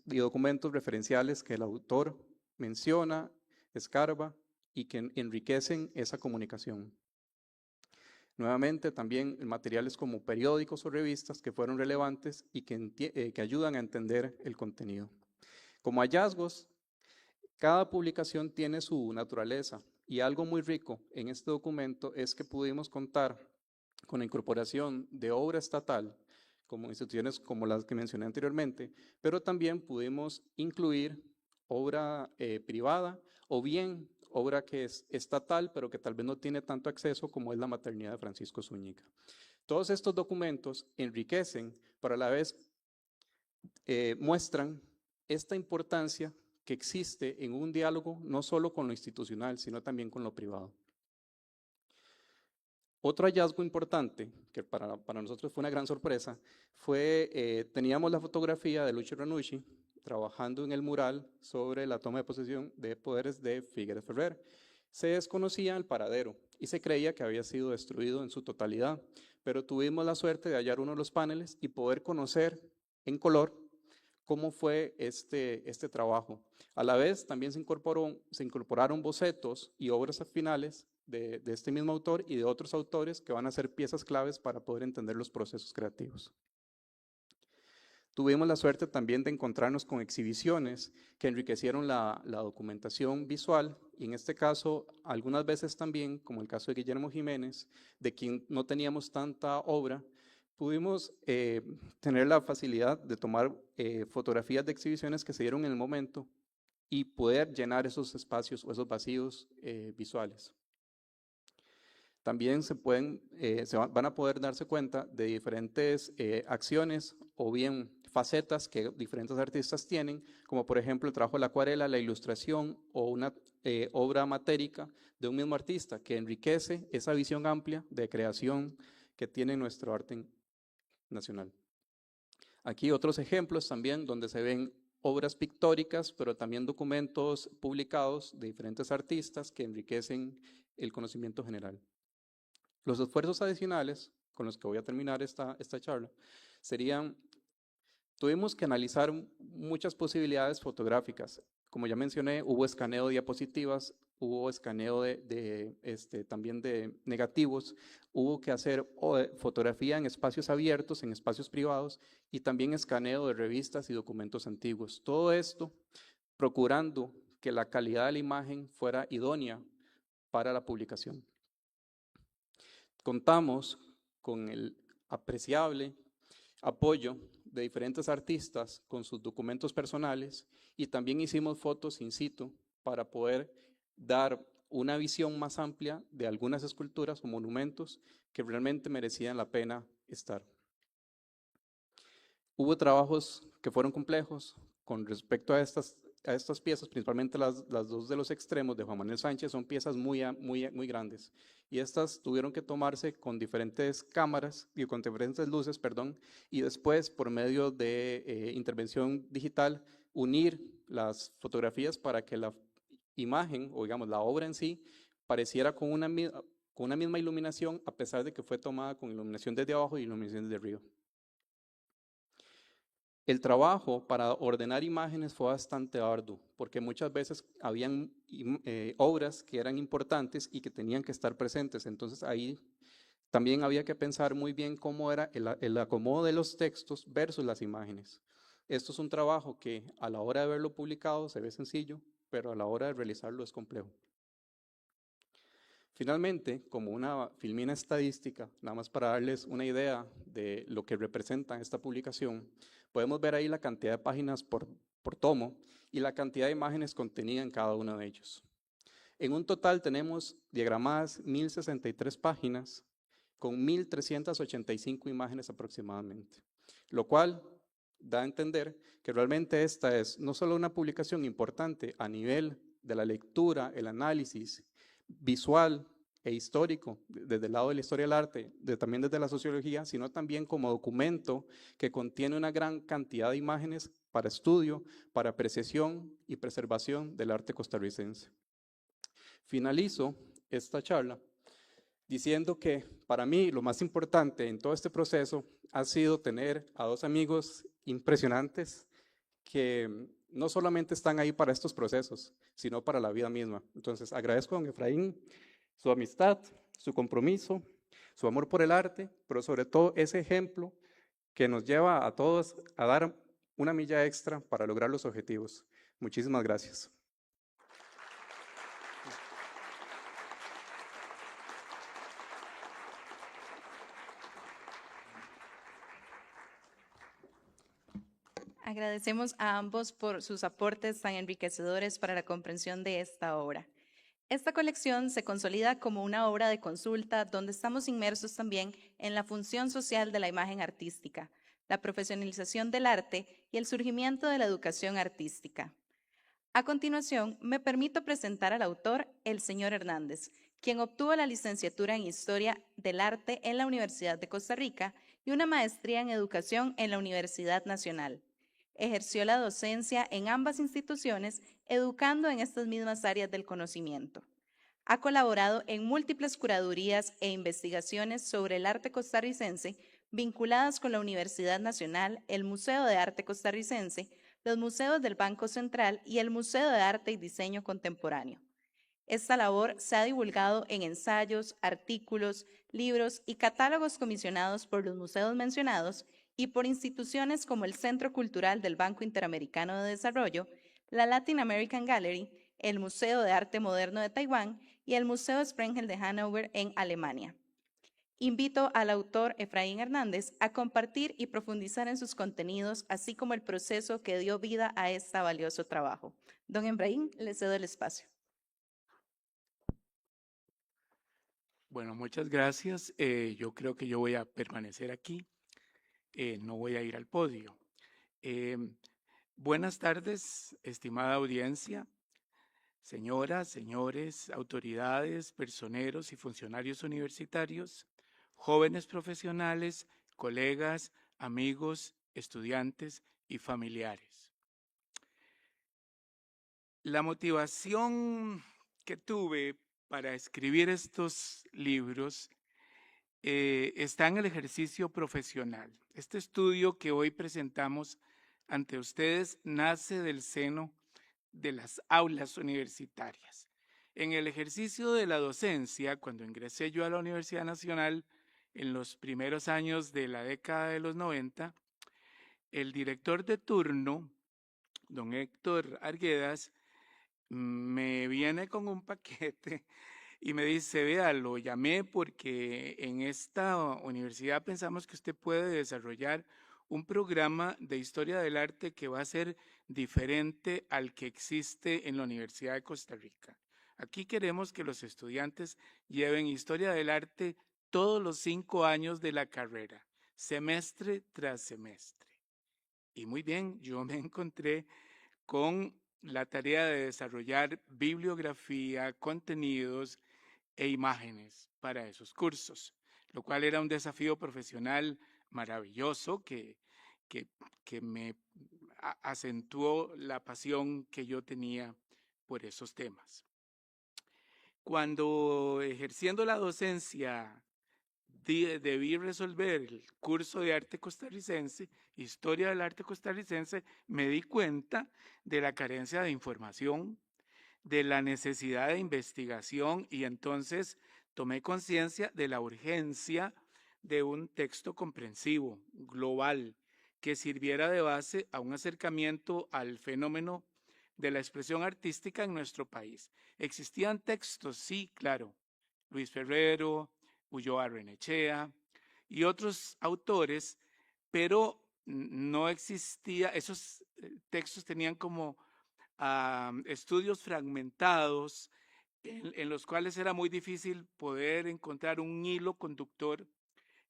y documentos referenciales que el autor menciona, escarba y que enriquecen esa comunicación. Nuevamente también materiales como periódicos o revistas que fueron relevantes y que ayudan a entender el contenido. Como hallazgos, cada publicación tiene su naturaleza y algo muy rico en este documento es que pudimos contar con la incorporación de obra estatal, como instituciones como las que mencioné anteriormente, pero también pudimos incluir obra privada o bien obra que es estatal, pero que tal vez no tiene tanto acceso como es la maternidad de Francisco Zúñiga. Todos estos documentos enriquecen, pero a la vez muestran esta importancia que existe en un diálogo no solo con lo institucional, sino también con lo privado. Otro hallazgo importante, que para nosotros fue una gran sorpresa, fue, teníamos la fotografía de Lucho Ranucci trabajando en el mural sobre la toma de posesión de poderes de Figueres Ferrer. Se desconocía el paradero y se creía que había sido destruido en su totalidad, pero tuvimos la suerte de hallar uno de los paneles y poder conocer en color cómo fue este trabajo. A la vez también se incorporaron bocetos y obras finales de este mismo autor y de otros autores que van a ser piezas claves para poder entender los procesos creativos. Tuvimos la suerte también de encontrarnos con exhibiciones que enriquecieron la documentación visual y en este caso algunas veces también, como el caso de Guillermo Jiménez, de quien no teníamos tanta obra, pudimos tener la facilidad de tomar fotografías de exhibiciones que se dieron en el momento y poder llenar esos espacios o esos vacíos visuales. También van a poder darse cuenta de diferentes acciones o bien facetas que diferentes artistas tienen, como por ejemplo el trabajo de la acuarela, la ilustración o una obra matérica de un mismo artista que enriquece esa visión amplia de creación que tiene nuestro arte nacional. Aquí otros ejemplos también donde se ven obras pictóricas, pero también documentos publicados de diferentes artistas que enriquecen el conocimiento general. Los esfuerzos adicionales, con los que voy a terminar esta charla, serían, tuvimos que analizar muchas posibilidades fotográficas. Como ya mencioné, hubo escaneo de diapositivas, hubo escaneo también de negativos, hubo que hacer fotografía en espacios abiertos, en espacios privados, y también escaneo de revistas y documentos antiguos. Todo esto procurando que la calidad de la imagen fuera idónea para la publicación. Contamos con el apreciable apoyo de diferentes artistas con sus documentos personales y también hicimos fotos in situ para poder dar una visión más amplia de algunas esculturas o monumentos que realmente merecían la pena estar. Hubo trabajos que fueron complejos con respecto a estas piezas, principalmente las dos de los extremos de Juan Manuel Sánchez, son piezas muy grandes. Y estas tuvieron que tomarse con diferentes cámaras y con diferentes luces, y después, por medio de intervención digital, unir las fotografías para que la imagen, o digamos la obra en sí, pareciera con una misma iluminación, a pesar de que fue tomada con iluminación desde abajo y iluminación desde arriba. El trabajo para ordenar imágenes fue bastante arduo, porque muchas veces habían obras que eran importantes y que tenían que estar presentes. Entonces ahí también había que pensar muy bien cómo era el acomodo de los textos versus las imágenes. Esto es un trabajo que a la hora de verlo publicado se ve sencillo, pero a la hora de realizarlo es complejo. Finalmente, como una filmina estadística, nada más para darles una idea de lo que representa esta publicación, podemos ver ahí la cantidad de páginas por tomo y la cantidad de imágenes contenidas en cada uno de ellos. En un total tenemos diagramadas 1063 páginas con 1385 imágenes aproximadamente, lo cual da a entender que realmente esta es no solo una publicación importante a nivel de la lectura, el análisis visual e histórico, desde el lado de la historia del arte, también desde la sociología, sino también como documento que contiene una gran cantidad de imágenes para estudio, para apreciación y preservación del arte costarricense. Finalizo esta charla diciendo que para mí lo más importante en todo este proceso ha sido tener a dos amigos impresionantes que no solamente están ahí para estos procesos, sino para la vida misma. Entonces, agradezco a don Efraín su amistad, su compromiso, su amor por el arte, pero sobre todo ese ejemplo que nos lleva a todos a dar una milla extra para lograr los objetivos. Muchísimas gracias. Agradecemos a ambos por sus aportes tan enriquecedores para la comprensión de esta obra. Esta colección se consolida como una obra de consulta donde estamos inmersos también en la función social de la imagen artística, la profesionalización del arte y el surgimiento de la educación artística. A continuación, me permito presentar al autor, el señor Hernández, quien obtuvo la licenciatura en Historia del Arte en la Universidad de Costa Rica y una maestría en Educación en la Universidad Nacional. Ejerció la docencia en ambas instituciones, educando en estas mismas áreas del conocimiento. Ha colaborado en múltiples curadurías e investigaciones sobre el arte costarricense vinculadas con la Universidad Nacional, el Museo de Arte Costarricense, los museos del Banco Central y el Museo de Arte y Diseño Contemporáneo. Esta labor se ha divulgado en ensayos, artículos, libros y catálogos comisionados por los museos mencionados y por instituciones como el Centro Cultural del Banco Interamericano de Desarrollo, la Latin American Gallery, el Museo de Arte Moderno de Taiwán y el Museo Sprengel de Hannover en Alemania. Invito al autor Efraín Hernández a compartir y profundizar en sus contenidos, así como el proceso que dio vida a este valioso trabajo. Don Efraín, le cedo el espacio. Bueno, muchas gracias. Yo creo que yo voy a permanecer aquí. No voy a ir al podio. Buenas tardes, estimada audiencia, señoras, señores, autoridades, personeros y funcionarios universitarios, jóvenes profesionales, colegas, amigos, estudiantes y familiares. La motivación que tuve para escribir estos libros está en el ejercicio profesional. Este estudio que hoy presentamos ante ustedes nace del seno de las aulas universitarias. En el ejercicio de la docencia, cuando ingresé yo a la Universidad Nacional en los primeros años de la década de los 90, el director de turno, don Héctor Arguedas, me viene con un paquete y me dice, vea, lo llamé porque en esta universidad pensamos que usted puede desarrollar un programa de historia del arte que va a ser diferente al que existe en la Universidad de Costa Rica. Aquí queremos que los estudiantes lleven historia del arte todos los 5 años de la carrera, semestre tras semestre. Y muy bien, yo me encontré con la tarea de desarrollar bibliografía, contenidos e imágenes para esos cursos, lo cual era un desafío profesional maravilloso que me acentuó la pasión que yo tenía por esos temas. Cuando ejerciendo la docencia debí resolver el curso de arte costarricense, historia del arte costarricense, me di cuenta de la carencia de información, de la necesidad de investigación, y entonces tomé conciencia de la urgencia de un texto comprensivo, global, que sirviera de base a un acercamiento al fenómeno de la expresión artística en nuestro país. Existían textos, sí, claro, Luis Ferrero, Ulloa Renechea y otros autores, pero no existía, esos textos tenían como estudios fragmentados en los cuales era muy difícil poder encontrar un hilo conductor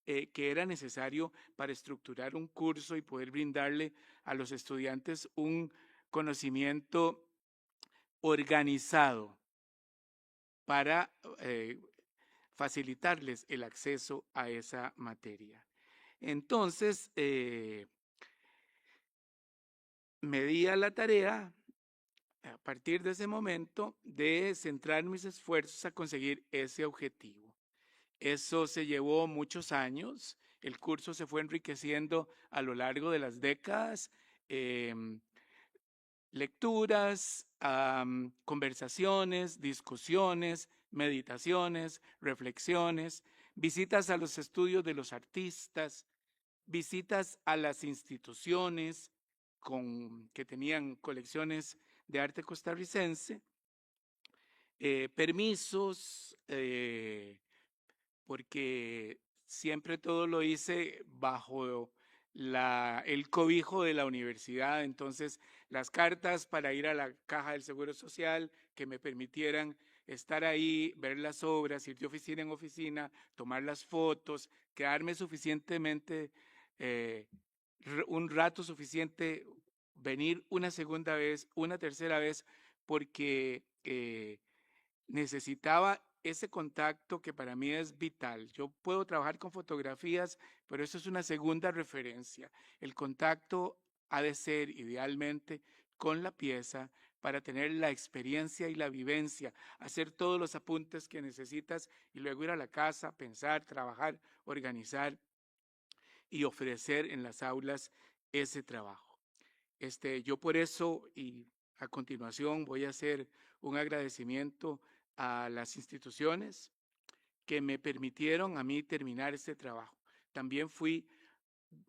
que era necesario para estructurar un curso y poder brindarle a los estudiantes un conocimiento organizado para facilitarles el acceso a esa materia. Entonces, me di a la tarea, a partir de ese momento, de centrar mis esfuerzos a conseguir ese objetivo. Eso se llevó muchos años, el curso se fue enriqueciendo a lo largo de las décadas, lecturas, conversaciones, discusiones, meditaciones, reflexiones, visitas a los estudios de los artistas, visitas a las instituciones que tenían colecciones de arte costarricense, permisos, porque siempre todo lo hice bajo el cobijo de la universidad. Entonces, las cartas para ir a la caja del Seguro Social que me permitieran estar ahí, ver las obras, ir de oficina en oficina, tomar las fotos, quedarme suficientemente, un rato suficiente, venir una segunda vez, una tercera vez, porque necesitaba ese contacto que para mí es vital. Yo puedo trabajar con fotografías, pero eso es una segunda referencia. El contacto ha de ser idealmente con la pieza para tener la experiencia y la vivencia, hacer todos los apuntes que necesitas y luego ir a la casa, pensar, trabajar, organizar y ofrecer en las aulas ese trabajo. Yo por eso, y a continuación voy a hacer un agradecimiento a las instituciones que me permitieron a mí terminar este trabajo. También fui,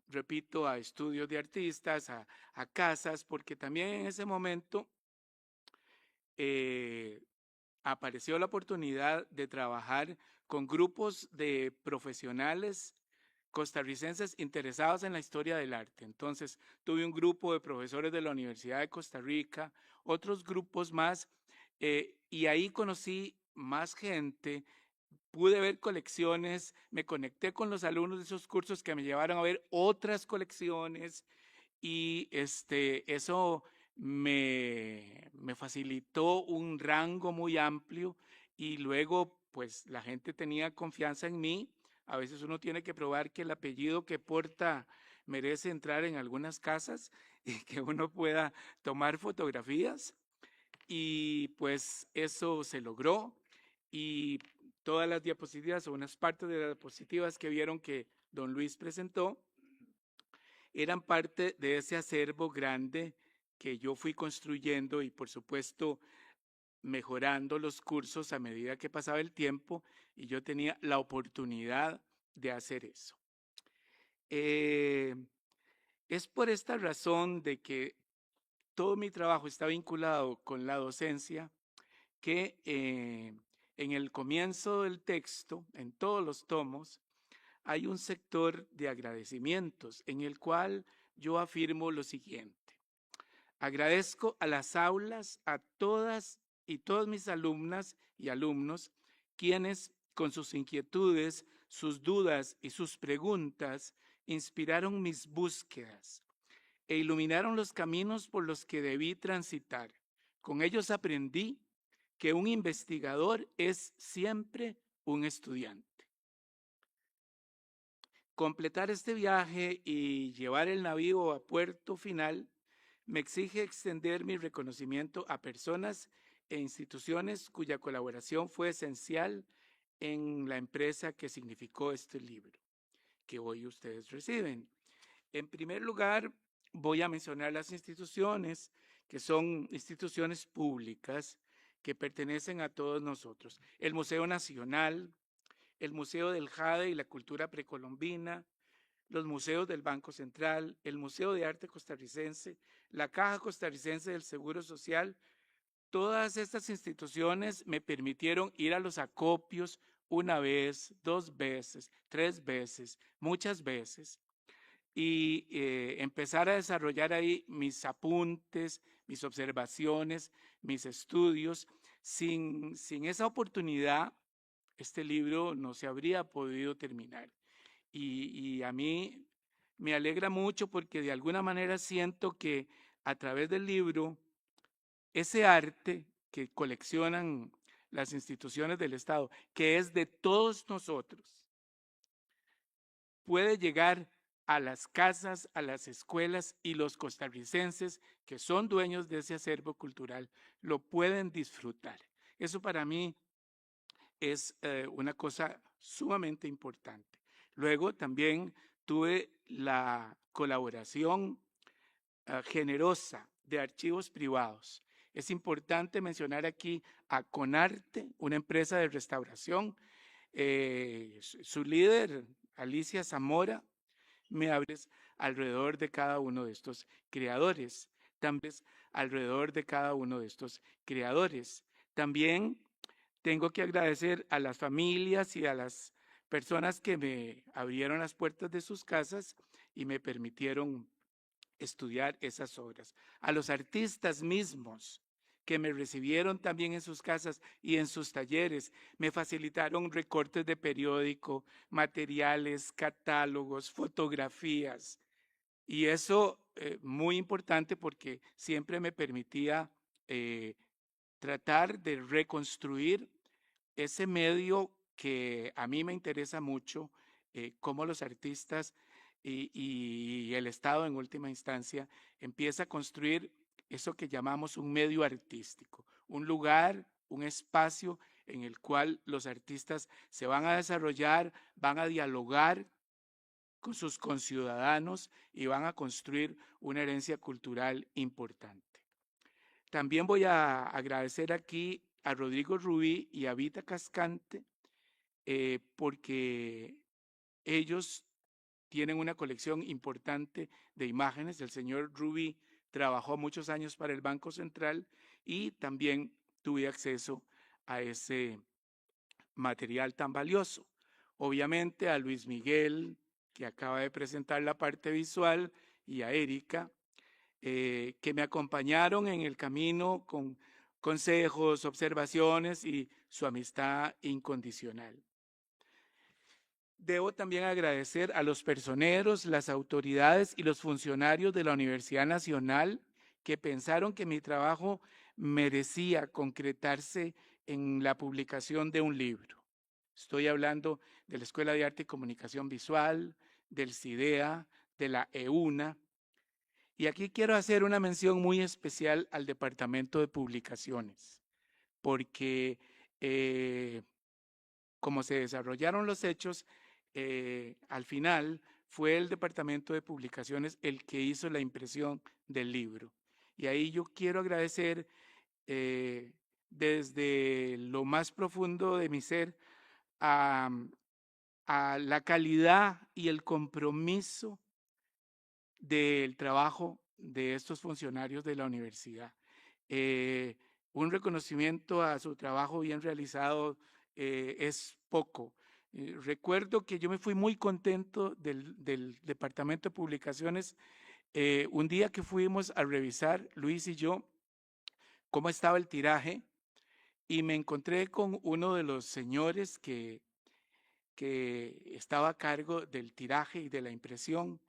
repito, a estudios de artistas, a casas, porque también en ese momento apareció la oportunidad de trabajar con grupos de profesionales costarricenses interesados en la historia del arte. Entonces, tuve un grupo de profesores de la Universidad de Costa Rica, otros grupos más, y ahí conocí más gente, pude ver colecciones, me conecté con los alumnos de esos cursos que me llevaron a ver otras colecciones, y eso me facilitó un rango muy amplio, y luego pues la gente tenía confianza en mí. A veces uno tiene que probar que el apellido que porta merece entrar en algunas casas y que uno pueda tomar fotografías, y pues eso se logró, y todas las diapositivas o unas partes de las diapositivas que vieron que don Luis presentó eran parte de ese acervo grande que yo fui construyendo y por supuesto mejorando los cursos a medida que pasaba el tiempo y yo tenía la oportunidad de hacer eso. Es por esta razón de que todo mi trabajo está vinculado con la docencia que en el comienzo del texto, en todos los tomos, hay un sector de agradecimientos en el cual yo afirmo lo siguiente. Agradezco a las aulas, a todas y todas mis alumnas y alumnos, quienes con sus inquietudes, sus dudas y sus preguntas inspiraron mis búsquedas e iluminaron los caminos por los que debí transitar. Con ellos aprendí que un investigador es siempre un estudiante. Completar este viaje y llevar el navío a puerto final me exige extender mi reconocimiento a personas e instituciones cuya colaboración fue esencial en la empresa que significó este libro que hoy ustedes reciben. En primer lugar, voy a mencionar las instituciones que son instituciones públicas que pertenecen a todos nosotros. El Museo Nacional, el Museo del Jade y la Cultura Precolombina, los museos del Banco Central, el Museo de Arte Costarricense, la Caja Costarricense del Seguro Social. Todas estas instituciones me permitieron ir a los acopios una vez, 2 veces, 3 veces, muchas veces, y empezar a desarrollar ahí mis apuntes, mis observaciones, mis estudios. Sin esa oportunidad, este libro no se habría podido terminar. Y a mí me alegra mucho porque de alguna manera siento que a través del libro, ese arte que coleccionan las instituciones del Estado, que es de todos nosotros, puede llegar a las casas, a las escuelas, y los costarricenses que son dueños de ese acervo cultural lo pueden disfrutar. Eso para mí es una cosa sumamente importante. Luego también tuve la colaboración generosa de archivos privados. Es importante mencionar aquí a Conarte, una empresa de restauración. Su líder, Alicia Zamora, me abre alrededor de cada uno de estos creadores. También alrededor de cada uno de estos creadores. También tengo que agradecer a las familias y a las personas que me abrieron las puertas de sus casas y me permitieron estudiar esas obras. A los artistas mismos que me recibieron también en sus casas y en sus talleres, me facilitaron recortes de periódico, materiales, catálogos, fotografías. Y eso muy importante porque siempre me permitía tratar de reconstruir ese medio que a mí me interesa mucho, cómo los artistas y el Estado en última instancia empieza a construir eso que llamamos un medio artístico, un lugar, un espacio en el cual los artistas se van a desarrollar, van a dialogar con sus conciudadanos y van a construir una herencia cultural importante. También voy a agradecer aquí a Rodrigo Rubí y a Vita Cascante porque ellos tienen una colección importante de imágenes. El señor Rubí trabajó muchos años para el Banco Central y también tuve acceso a ese material tan valioso. Obviamente a Luis Miguel, que acaba de presentar la parte visual, y a Erika, que me acompañaron en el camino con consejos, observaciones y su amistad incondicional. Debo también agradecer a los personeros, las autoridades y los funcionarios de la Universidad Nacional que pensaron que mi trabajo merecía concretarse en la publicación de un libro. Estoy hablando de la Escuela de Arte y Comunicación Visual, del CIDEA, de la EUNA. Y aquí quiero hacer una mención muy especial al Departamento de Publicaciones, porque como se desarrollaron los hechos, al final fue el Departamento de Publicaciones el que hizo la impresión del libro. Y ahí yo quiero agradecer desde lo más profundo de mi ser a la calidad y el compromiso del trabajo de estos funcionarios de la universidad. Un reconocimiento a su trabajo bien realizado es poco. Recuerdo que yo me fui muy contento del Departamento de Publicaciones un día que fuimos a revisar, Luis y yo, cómo estaba el tiraje, y me encontré con uno de los señores que estaba a cargo del tiraje y de la impresión,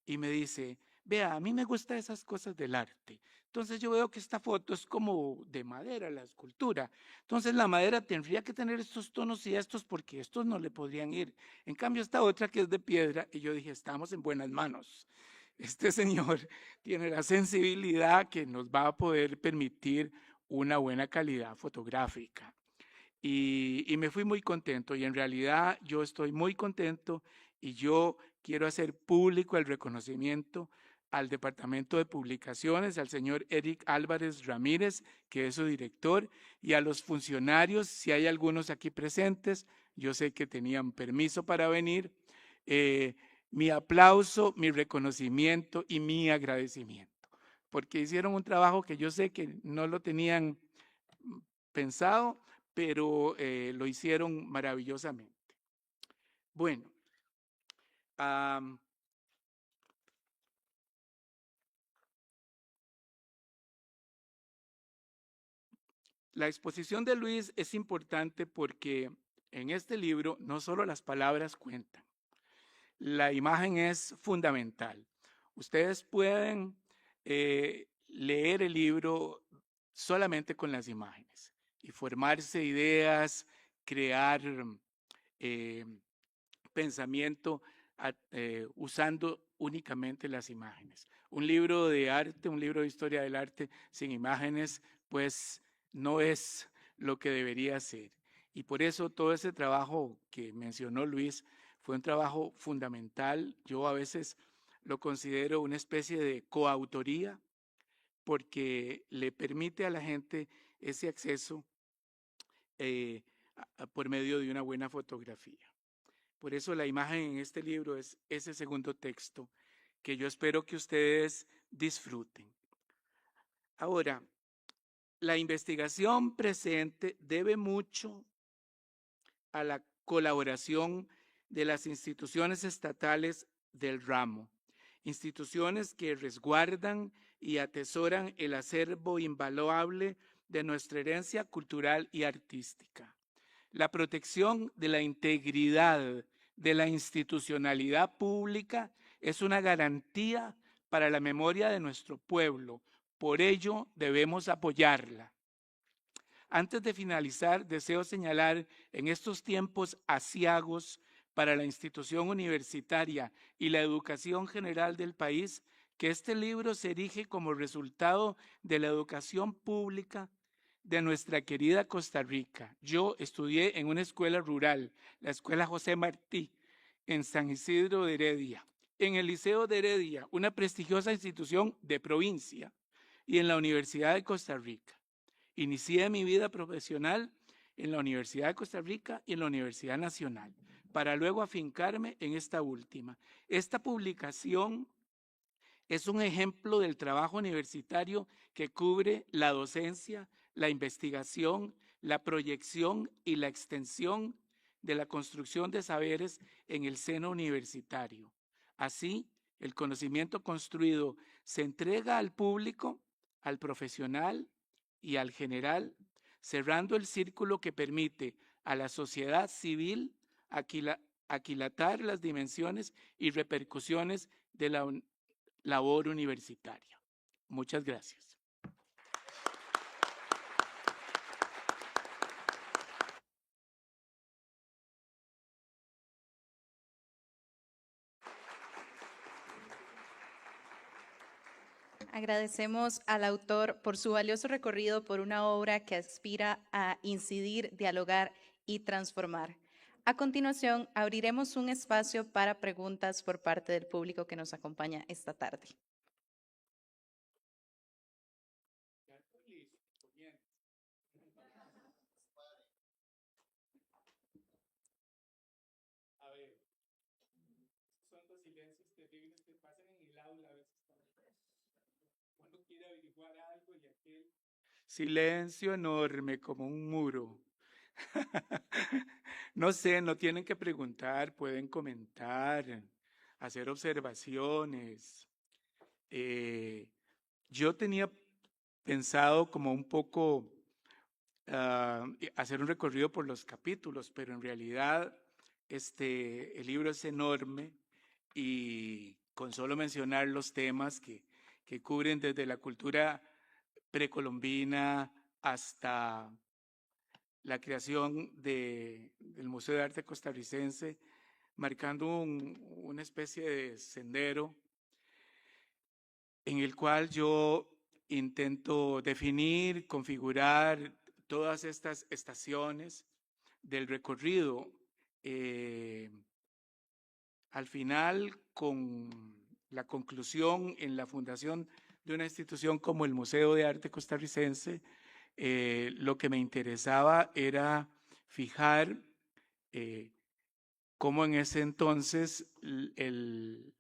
y me dice, vea, a mí me gustan esas cosas del arte. Entonces yo veo que esta foto es como de madera, la escultura. Entonces la madera tendría que tener estos tonos y estos porque estos no le podrían ir. En cambio esta otra que es de piedra, y yo dije, estamos en buenas manos. Este señor tiene la sensibilidad que nos va a poder permitir una buena calidad fotográfica. Y me fui muy contento y en realidad yo estoy muy contento y yo quiero hacer público el reconocimiento al Departamento de Publicaciones, al señor Eric Álvarez Ramírez, que es su director, y a los funcionarios, si hay algunos aquí presentes, yo sé que tenían permiso para venir, mi aplauso, mi reconocimiento y mi agradecimiento, porque hicieron un trabajo que yo sé que no lo tenían pensado, pero lo hicieron maravillosamente. Bueno, la exposición de Luis es importante porque en este libro no solo las palabras cuentan, la imagen es fundamental. Ustedes pueden leer el libro solamente con las imágenes y formarse ideas, crear pensamiento usando únicamente las imágenes. Un libro de arte, un libro de historia del arte sin imágenes, pues no es lo que debería ser. Y por eso todo ese trabajo que mencionó Luis fue un trabajo fundamental. Yo a veces lo considero una especie de coautoría porque le permite a la gente ese acceso por medio de una buena fotografía. Por eso la imagen en este libro es ese segundo texto que yo espero que ustedes disfruten. Ahora, la investigación presente debe mucho a la colaboración de las instituciones estatales del ramo, instituciones que resguardan y atesoran el acervo invaluable de nuestra herencia cultural y artística. La protección de la integridad de la institucionalidad pública es una garantía para la memoria de nuestro pueblo. Por ello, debemos apoyarla. Antes de finalizar, deseo señalar en estos tiempos aciagos para la institución universitaria y la educación general del país, que este libro se erige como resultado de la educación pública de nuestra querida Costa Rica. Yo estudié en una escuela rural, la Escuela José Martí, en San Isidro de Heredia, en el Liceo de Heredia, una prestigiosa institución de provincia, y en la Universidad de Costa Rica. Inicié mi vida profesional en la Universidad de Costa Rica y en la Universidad Nacional, para luego afincarme en esta última. Esta publicación es un ejemplo del trabajo universitario que cubre la docencia, la investigación, la proyección y la extensión de la construcción de saberes en el seno universitario. Así, el conocimiento construido se entrega al público, al profesional y al general, cerrando el círculo que permite a la sociedad civil aquilatar las dimensiones y repercusiones de la labor universitaria. Muchas gracias. Agradecemos al autor por su valioso recorrido por una obra que aspira a incidir, dialogar y transformar. A continuación, abriremos un espacio para preguntas por parte del público que nos acompaña esta tarde. A ver, son los silencios terribles que pasan en el aula a veces. Uno quiere averiguar algo y aquel silencio enorme como un muro. No sé, no tienen que preguntar, pueden comentar, hacer observaciones. Yo tenía pensado como un poco hacer un recorrido por los capítulos, pero en realidad el libro es enorme y con solo mencionar los temas que cubren desde la cultura precolombina hasta la creación del Museo de Arte Costarricense, marcando una especie de sendero en el cual yo intento definir, configurar todas estas estaciones del recorrido. Al final, con la conclusión en la fundación de una institución como el Museo de Arte Costarricense, lo que me interesaba era fijar cómo en ese entonces el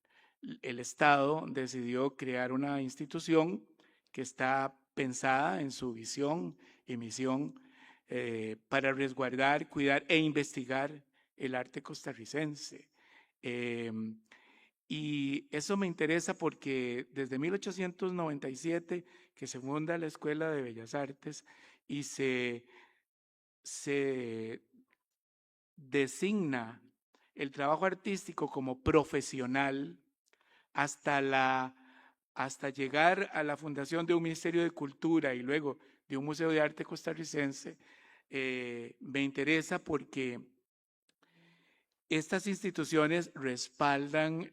Estado decidió crear una institución que está pensada en su visión y misión para resguardar, cuidar e investigar el arte costarricense. Y eso me interesa porque desde 1897 que se funda la Escuela de Bellas Artes y se designa el trabajo artístico como profesional hasta llegar a la fundación de un Ministerio de Cultura y luego de un Museo de Arte Costarricense, me interesa porque estas instituciones respaldan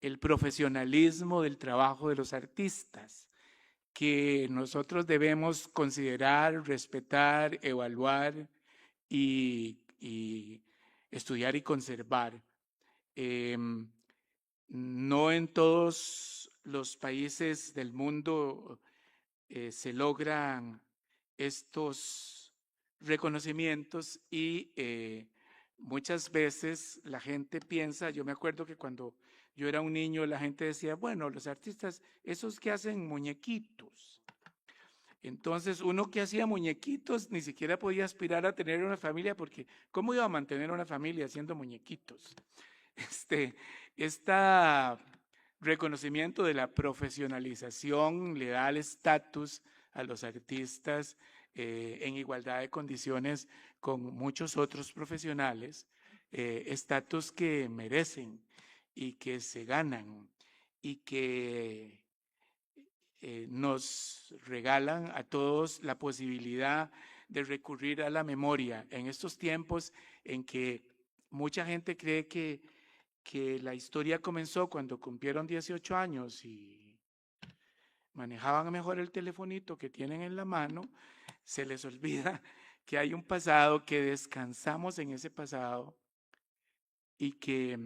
el profesionalismo del trabajo de los artistas, que nosotros debemos considerar, respetar, evaluar y estudiar y conservar. No en todos los países del mundo se logran estos reconocimientos y muchas veces la gente piensa, yo me acuerdo que cuando yo era un niño la gente decía, bueno, los artistas, esos que hacen muñequitos. Entonces uno que hacía muñequitos ni siquiera podía aspirar a tener una familia porque ¿cómo iba a mantener una familia haciendo muñequitos? Este reconocimiento de la profesionalización le da el estatus a los artistas en igualdad de condiciones con muchos otros profesionales, estatus que merecen y que se ganan y que nos regalan a todos la posibilidad de recurrir a la memoria en estos tiempos en que mucha gente cree que la historia comenzó cuando cumplieron 18 años y manejaban mejor el telefonito que tienen en la mano, se les olvida que hay un pasado, que descansamos en ese pasado y que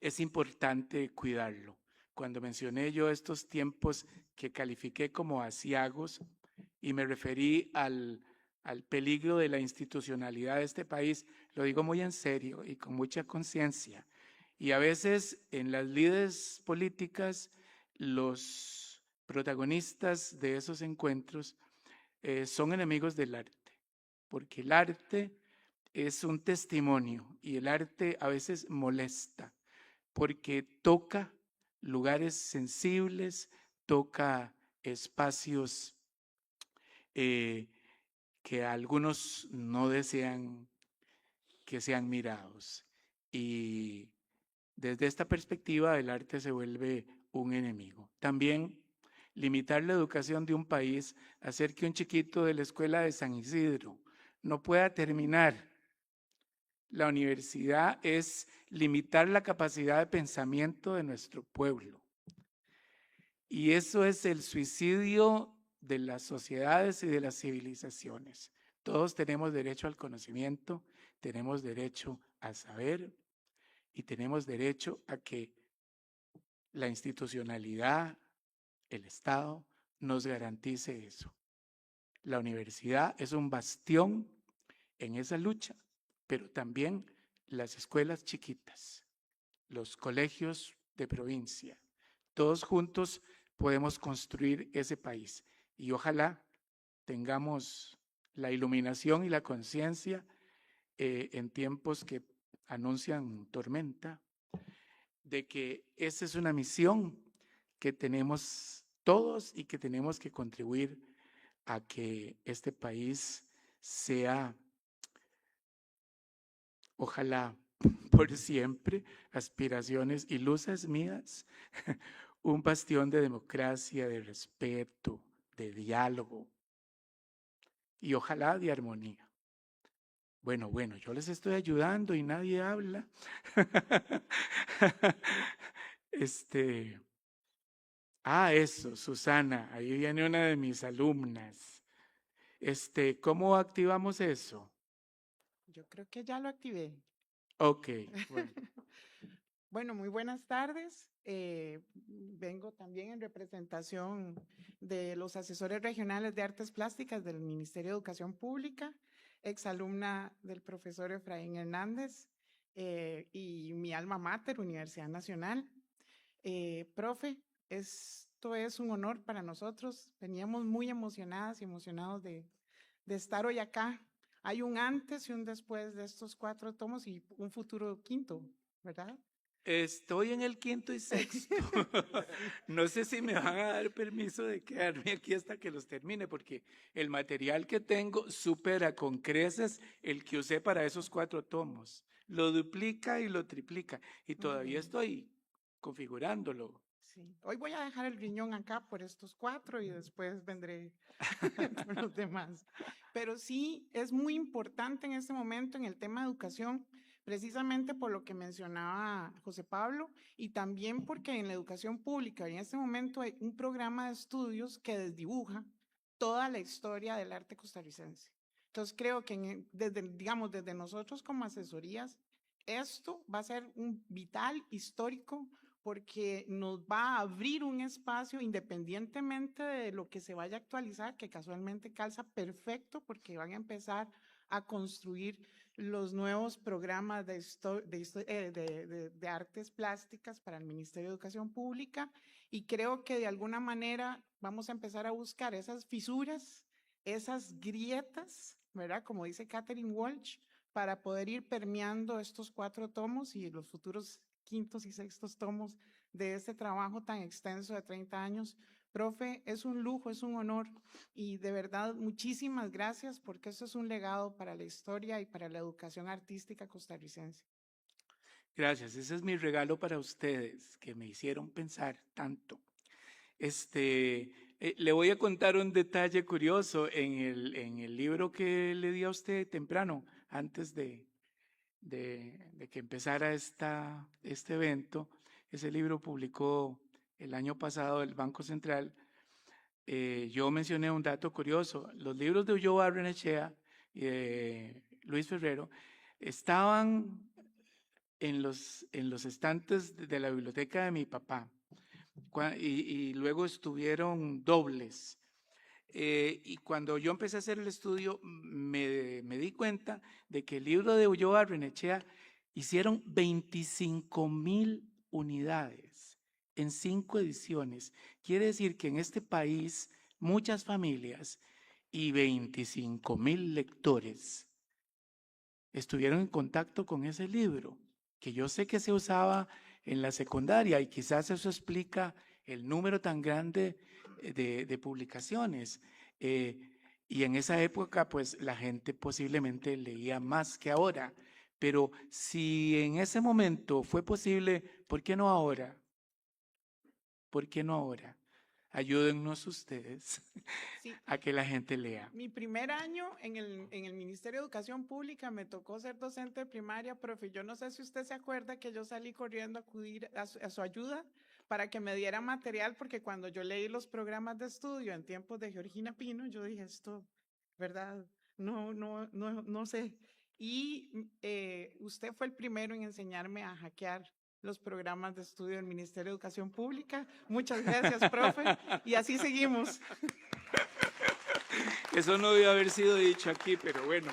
es importante cuidarlo. Cuando mencioné yo estos tiempos que califiqué como aciagos y me referí al peligro de la institucionalidad de este país, lo digo muy en serio y con mucha conciencia. Y a veces en las lides políticas, los protagonistas de esos encuentros son enemigos del arte, porque el arte es un testimonio y el arte a veces molesta, porque toca lugares sensibles, toca espacios que algunos no desean que sean mirados. Y desde esta perspectiva, el arte se vuelve un enemigo. También limitar la educación de un país, hacer que un chiquito de la escuela de San Isidro no pueda terminar la universidad es limitar la capacidad de pensamiento de nuestro pueblo. Y eso es el suicidio de las sociedades y de las civilizaciones. Todos tenemos derecho al conocimiento, tenemos derecho a saber y tenemos derecho a que la institucionalidad, el Estado, nos garantice eso. La universidad es un bastión en esa lucha, pero también las escuelas chiquitas, los colegios de provincia, todos juntos podemos construir ese país y ojalá tengamos la iluminación y la conciencia en tiempos que anuncian tormenta, de que esa es una misión que tenemos todos y que tenemos que contribuir a que este país sea, ojalá por siempre, aspiraciones ilusas mías, un bastión de democracia, de respeto, de diálogo y ojalá de armonía. Bueno, yo les estoy ayudando y nadie habla. Eso, Susana, ahí viene una de mis alumnas. ¿Cómo activamos eso? Yo creo que ya lo activé. Ok, bueno. Bueno, muy buenas tardes. Vengo también en representación de los asesores regionales de artes plásticas del Ministerio de Educación Pública, exalumna del profesor Efraín Hernández y mi alma mater, Universidad Nacional. Profe, esto es un honor para nosotros. Veníamos muy emocionadas y emocionados de estar hoy acá. Hay un antes y un después de estos 4 tomos y un futuro quinto, ¿verdad? Estoy en el quinto y sexto. No sé si me van a dar permiso de quedarme aquí hasta que los termine, porque el material que tengo supera con creces el que usé para esos 4 tomos. Lo duplica y lo triplica. Y todavía estoy configurándolo. Sí. Hoy voy a dejar el riñón acá por estos 4 y después vendré por los demás. Pero sí, es muy importante en este momento en el tema de educación, precisamente por lo que mencionaba José Pablo y también porque en la educación pública en este momento hay un programa de estudios que desdibuja toda la historia del arte costarricense. Entonces creo que desde nosotros como asesorías, esto va a ser un vital histórico porque nos va a abrir un espacio independientemente de lo que se vaya a actualizar, que casualmente calza perfecto porque van a empezar a construir los nuevos programas de artes plásticas para el Ministerio de Educación Pública y creo que de alguna manera vamos a empezar a buscar esas fisuras, esas grietas, ¿verdad? Como dice Catherine Walsh, para poder ir permeando estos 4 tomos y los futuros quintos y sextos tomos de este trabajo tan extenso de 30 años. Profe, es un lujo, es un honor y de verdad muchísimas gracias porque esto es un legado para la historia y para la educación artística costarricense. Gracias, ese es mi regalo para ustedes, que me hicieron pensar tanto. Le voy a contar un detalle curioso en el libro que le di a usted temprano, antes de que empezara este evento. Ese libro publicó el año pasado el Banco Central. Yo mencioné un dato curioso. Los libros de Ulloa Barrenechea y de Luis Ferrero estaban en los estantes de la biblioteca de mi papá y luego estuvieron dobles. Y cuando yo empecé a hacer el estudio, me di cuenta de que el libro de Ulloa Barrenechea hicieron 25,000 unidades en 5 ediciones. Quiere decir que en este país muchas familias y 25,000 lectores estuvieron en contacto con ese libro, que yo sé que se usaba en la secundaria y quizás eso explica el número tan grande de publicaciones. Y en esa época, pues la gente posiblemente leía más que ahora. Pero si en ese momento fue posible, ¿por qué no ahora? ¿Por qué no ahora? Ayúdennos ustedes Sí. a que la gente lea. Mi primer año en el Ministerio de Educación Pública me tocó ser docente de primaria, profe. Yo no sé si usted se acuerda que yo salí corriendo a acudir a su ayuda para que me diera material, porque cuando yo leí los programas de estudio en tiempos de Georgina Pino, yo dije, esto, ¿verdad? No sé. Y usted fue el primero en enseñarme a hackear los programas de estudio del Ministerio de Educación Pública. Muchas gracias, profe. Y así seguimos. Eso no debe haber sido dicho aquí, pero bueno.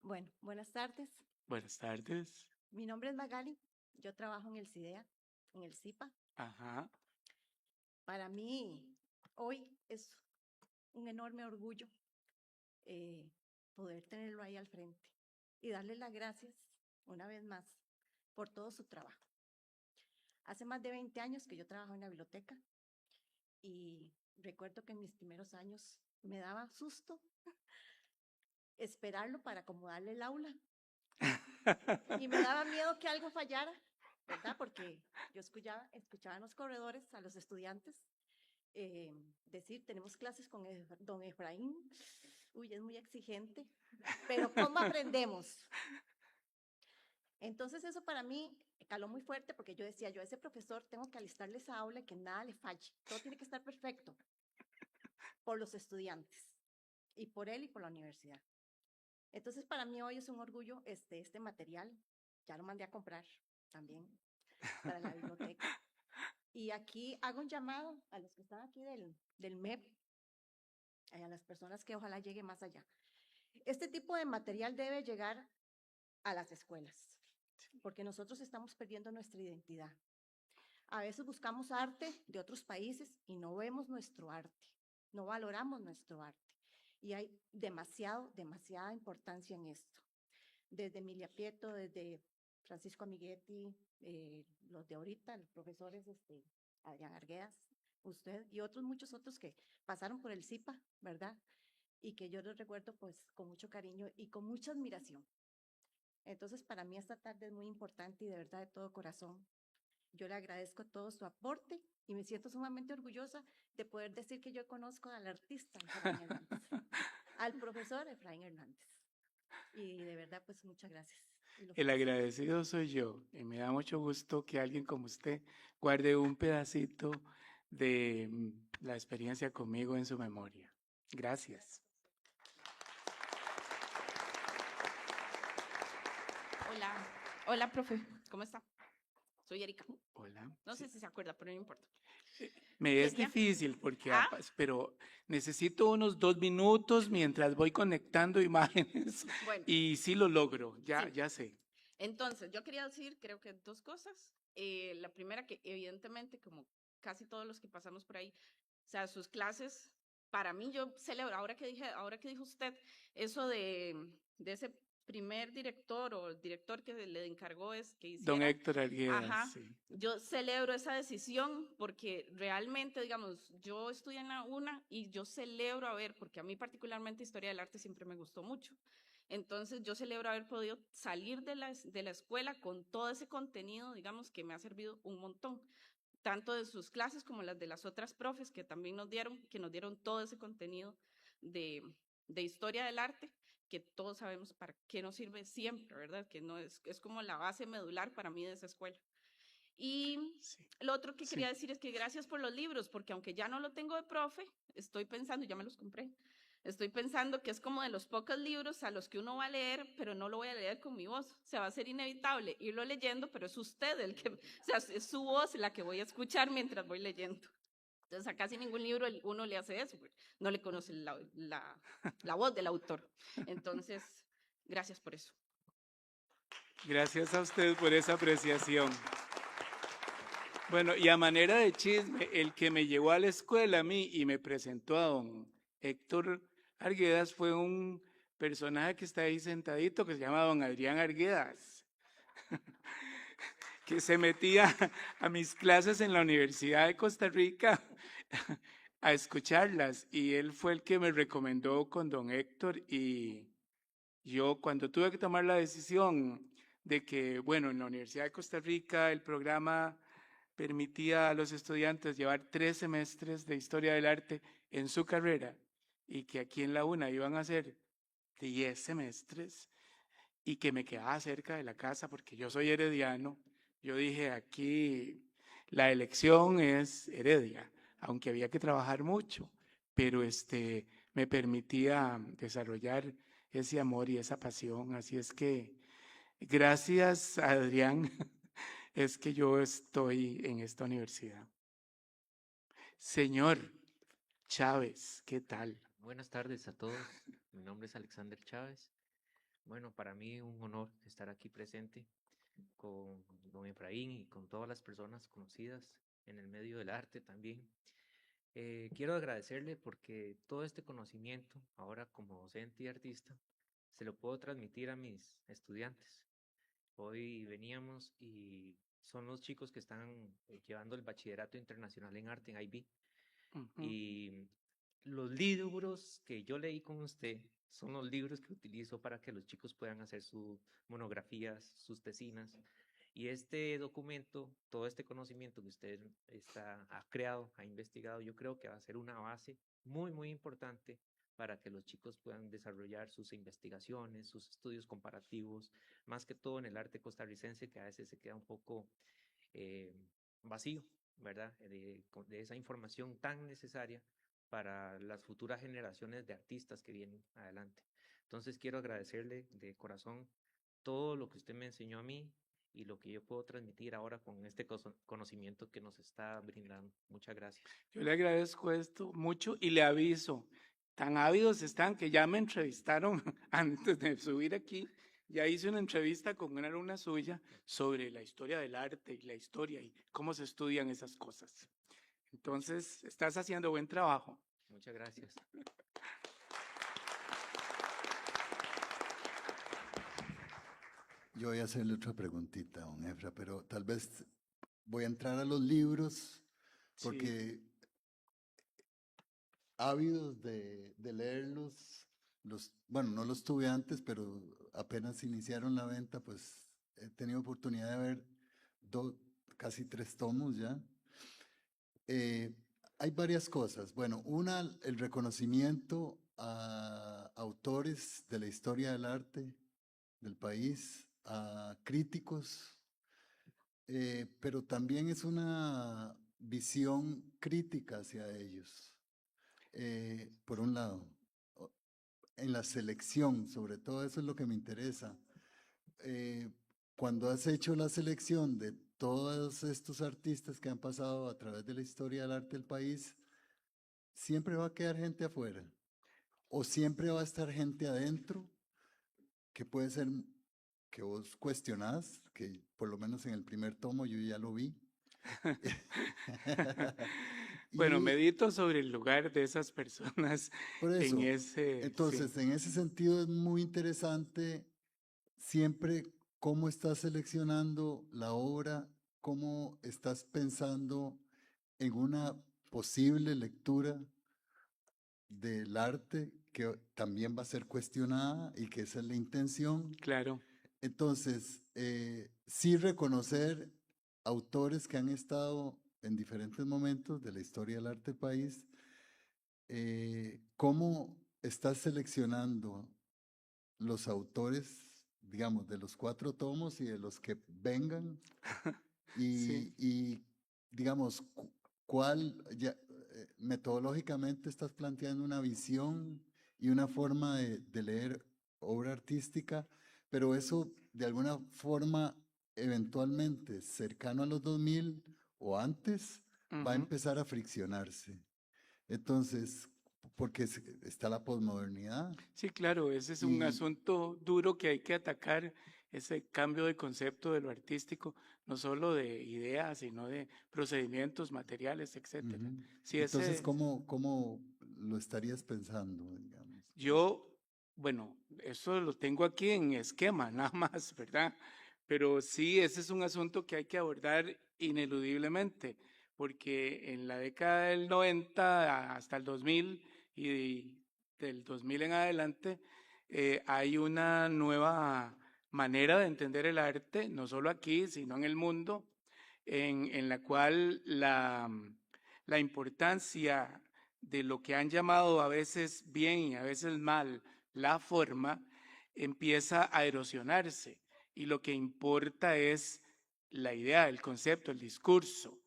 Bueno, buenas tardes. Buenas tardes. Mi nombre es Magali, yo trabajo en el CIDEA. en el CIPA. Ajá. Para mí, hoy es un enorme orgullo poder tenerlo ahí al frente y darle las gracias una vez más por todo su trabajo. Hace más de 20 años que yo trabajo en la biblioteca y recuerdo que en mis primeros años me daba susto esperarlo para acomodarle el aula y me daba miedo que algo fallara, ¿verdad? Porque yo escuchaba en los corredores a los estudiantes decir, tenemos clases con don Efraín, uy, es muy exigente, pero ¿cómo aprendemos? Entonces eso para mí caló muy fuerte porque yo decía, yo a ese profesor tengo que alistarle esa aula y que nada le falle, todo tiene que estar perfecto por los estudiantes y por él y por la universidad. Entonces para mí hoy es un orgullo este material, ya lo mandé a comprar también para la biblioteca. Y aquí hago un llamado a los que están aquí del MEP, a las personas que ojalá llegue más allá. Este tipo de material debe llegar a las escuelas, porque nosotros estamos perdiendo nuestra identidad. A veces buscamos arte de otros países y no vemos nuestro arte, no valoramos nuestro arte. Y hay demasiada importancia en esto. Desde Emilia Prieto, desde Francisco Amiguetti, los de ahorita, los profesores Adrián Arguedas, usted y muchos otros que pasaron por el CIPA, ¿verdad? Y que yo los recuerdo pues con mucho cariño y con mucha admiración. Entonces para mí esta tarde es muy importante y de verdad de todo corazón. Yo le agradezco todo su aporte y me siento sumamente orgullosa de poder decir que yo conozco al artista Efraín Hernández, al profesor Efraín Hernández. Y de verdad pues muchas gracias. El agradecido soy yo y me da mucho gusto que alguien como usted guarde un pedacito de la experiencia conmigo en su memoria. Gracias. Hola, profe, ¿cómo está? Soy Erika. Hola. No sé si se acuerda, pero no importa. Me es difícil porque, pero necesito unos 2 minutos mientras voy conectando imágenes Bueno. Y sí lo logro, ya sé. Entonces, yo quería decir, creo que 2 cosas. La primera, que evidentemente, como casi todos los que pasamos por ahí, o sea, sus clases, para mí yo celebro, ahora que dijo usted, eso de ese primer director o el director que le encargó que hiciera. Don Héctor Arguedas, sí. Yo celebro esa decisión porque realmente, digamos, yo estudié en la UNA y yo celebro porque a mí particularmente Historia del Arte siempre me gustó mucho. Entonces yo celebro haber podido salir de la escuela con todo ese contenido, digamos, que me ha servido un montón, tanto de sus clases como las de las otras profes que también nos dieron todo ese contenido de historia del arte, que todos sabemos para qué nos sirve siempre, ¿verdad? Que no es como la base medular para mí de esa escuela. Y lo otro que quería decir es que gracias por los libros, porque aunque ya no lo tengo de profe, estoy pensando, ya me los compré, estoy pensando que es como de los pocos libros a los que uno va a leer, pero no lo voy a leer con mi voz. O sea, va a ser inevitable irlo leyendo, pero es usted o sea, es su voz la que voy a escuchar mientras voy leyendo. Entonces, a casi ningún libro uno le hace eso, no le conoce la voz del autor. Entonces, gracias por eso. Gracias a usted por esa apreciación. Bueno, y a manera de chisme, el que me llevó a la escuela a mí y me presentó a don Héctor Arguedas fue un personaje que está ahí sentadito que se llama don Adrián Arguedas, que se metía a mis clases en la Universidad de Costa Rica a escucharlas y él fue el que me recomendó con don Héctor y yo cuando tuve que tomar la decisión de que, bueno, en la Universidad de Costa Rica el programa permitía a los estudiantes llevar 3 semestres de Historia del Arte en su carrera y que aquí en la UNA iban a hacer 10 semestres y que me quedaba cerca de la casa porque yo soy herediano, yo dije aquí la elección es Heredia, aunque había que trabajar mucho, pero me permitía desarrollar ese amor y esa pasión, así es que gracias a Adrián es que yo estoy en esta universidad. Señor Chávez, ¿qué tal? Buenas tardes a todos. Mi nombre es Alexander Chávez. Bueno, para mí un honor estar aquí presente. con don Efraín y con todas las personas conocidas en el medio del arte también. Quiero agradecerle porque todo este conocimiento, ahora como docente y artista, se lo puedo transmitir a mis estudiantes. Hoy veníamos y son los chicos que están llevando el bachillerato internacional en arte en IB. Y los libros que yo leí con usted son los libros que utilizo para que los chicos puedan hacer sus monografías, sus tesinas. Y este documento, todo este conocimiento que usted ha creado, ha investigado, yo creo que va a ser una base muy, muy importante para que los chicos puedan desarrollar sus investigaciones, sus estudios comparativos, más que todo en el arte costarricense, que a veces se queda un poco vacío, ¿verdad? De esa información tan necesaria para las futuras generaciones de artistas que vienen adelante. Entonces quiero agradecerle de corazón todo lo que usted me enseñó a mí y lo que yo puedo transmitir ahora con este conocimiento que nos está brindando. Muchas gracias. Yo le agradezco esto mucho y le aviso, tan ávidos están que ya me entrevistaron antes de subir aquí. Ya hice una entrevista con una alumna suya sobre la historia del arte y la historia y cómo se estudian esas cosas. Entonces, estás haciendo buen trabajo. Muchas gracias. Yo voy a hacerle otra preguntita, don Efra, pero tal vez voy a entrar a los libros porque ávidos de leerlos, bueno, no los tuve antes, pero apenas iniciaron la venta, pues he tenido oportunidad de ver casi 3 tomos ya. Hay varias cosas. Bueno, una, el reconocimiento a autores de la historia del arte del país, a críticos, pero también es una visión crítica hacia ellos. Por un lado, en la selección, sobre todo eso es lo que me interesa. Cuando has hecho la selección de todos estos artistas que han pasado a través de la historia del arte del país, siempre va a quedar gente afuera o siempre va a estar gente adentro que puede ser que vos cuestionás, que por lo menos en el primer tomo yo ya lo vi. Bueno, medito sobre el lugar de esas personas por eso, en ese... Entonces, sí. En ese sentido es muy interesante siempre cómo estás seleccionando la obra, cómo estás pensando en una posible lectura del arte que también va a ser cuestionada y que esa es la intención. Claro. Entonces, sí reconocer autores que han estado en diferentes momentos de la historia del arte del país, cómo estás seleccionando los autores, digamos, de los 4 tomos y de los que vengan, y digamos, metodológicamente estás planteando una visión y una forma de leer obra artística, pero eso de alguna forma eventualmente cercano a los 2000 o antes va a empezar a friccionarse. Entonces, porque está la posmodernidad. Sí, claro, ese es un asunto duro que hay que atacar, ese cambio de concepto de lo artístico, no solo de ideas, sino de procedimientos, materiales, etc. Sí, entonces, ¿cómo lo estarías pensando, digamos? Yo, bueno, eso lo tengo aquí en esquema, nada más, ¿verdad? Pero sí, ese es un asunto que hay que abordar ineludiblemente, porque en la década del 90 hasta el 2000 y del 2000 en adelante, hay una nueva manera de entender el arte, no solo aquí, sino en el mundo, en la cual la importancia de lo que han llamado a veces bien y a veces mal la forma, empieza a erosionarse. Y lo que importa es la idea, el concepto, el discurso.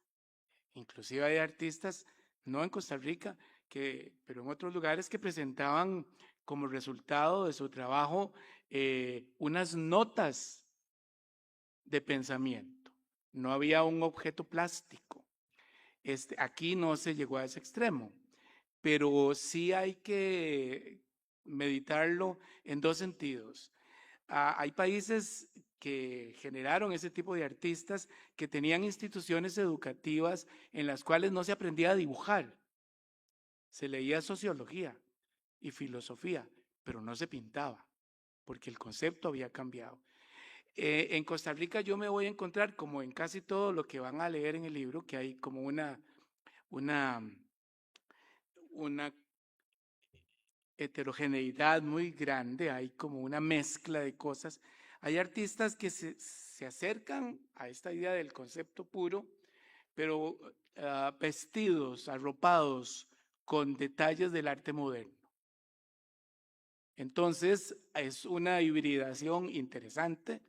Inclusive hay artistas, no en Costa Rica, pero en otros lugares, que presentaban como resultado de su trabajo unas notas de pensamiento. No había un objeto plástico. Aquí no se llegó a ese extremo, pero sí hay que meditarlo en 2 sentidos. Hay países que generaron ese tipo de artistas que tenían instituciones educativas en las cuales no se aprendía a dibujar. Se leía sociología y filosofía, pero no se pintaba, porque el concepto había cambiado. En Costa Rica yo me voy a encontrar, como en casi todo lo que van a leer en el libro, que hay como una heterogeneidad muy grande, hay como una mezcla de cosas. Hay artistas que se acercan a esta idea del concepto puro, pero vestidos, arropados con detalles del arte moderno. Entonces, es una hibridación interesante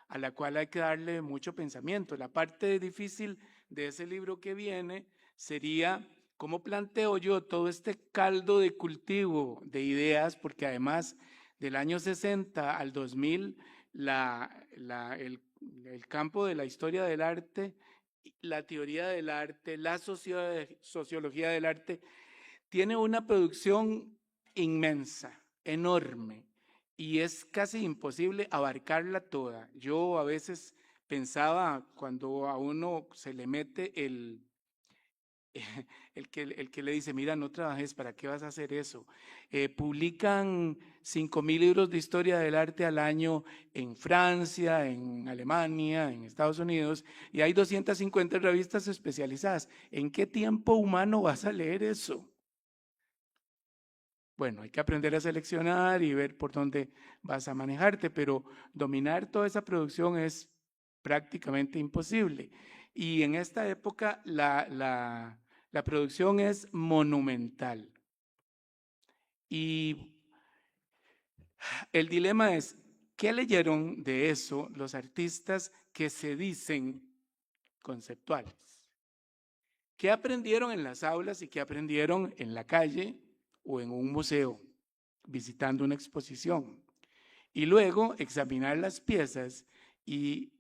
a la cual hay que darle mucho pensamiento. La parte difícil de ese libro que viene sería cómo planteo yo todo este caldo de cultivo de ideas, porque además del año 60 al 2000, el campo de la historia del arte, la teoría del arte, la sociología del arte, tiene una producción inmensa, enorme, y es casi imposible abarcarla toda. Yo a veces pensaba, cuando a uno se le mete el que le dice, mira, no trabajes, ¿para qué vas a hacer eso? Publican 5,000 libros de historia del arte al año en Francia, en Alemania, en Estados Unidos, y hay 250 revistas especializadas. ¿En qué tiempo humano vas a leer eso? Bueno, hay que aprender a seleccionar y ver por dónde vas a manejarte, pero dominar toda esa producción es prácticamente imposible. Y en esta época la producción es monumental. Y el dilema es, ¿qué leyeron de eso los artistas que se dicen conceptuales? ¿Qué aprendieron en las aulas y qué aprendieron en la calle o en un museo, visitando una exposición? Y luego examinar las piezas y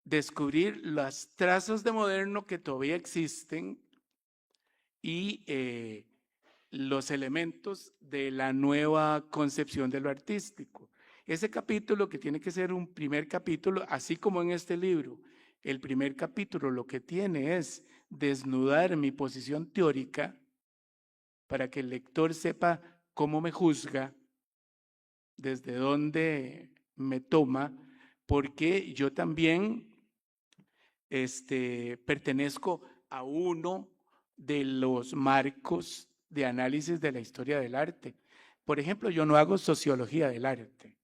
descubrir los trazos de moderno que todavía existen y los elementos de la nueva concepción de lo artístico. Ese capítulo, que tiene que ser un primer capítulo, así como en este libro, el primer capítulo lo que tiene es desnudar mi posición teórica para que el lector sepa cómo me juzga, desde dónde me toma, porque yo también pertenezco a uno de los marcos de análisis de la historia del arte. Por ejemplo, yo no hago sociología del arte.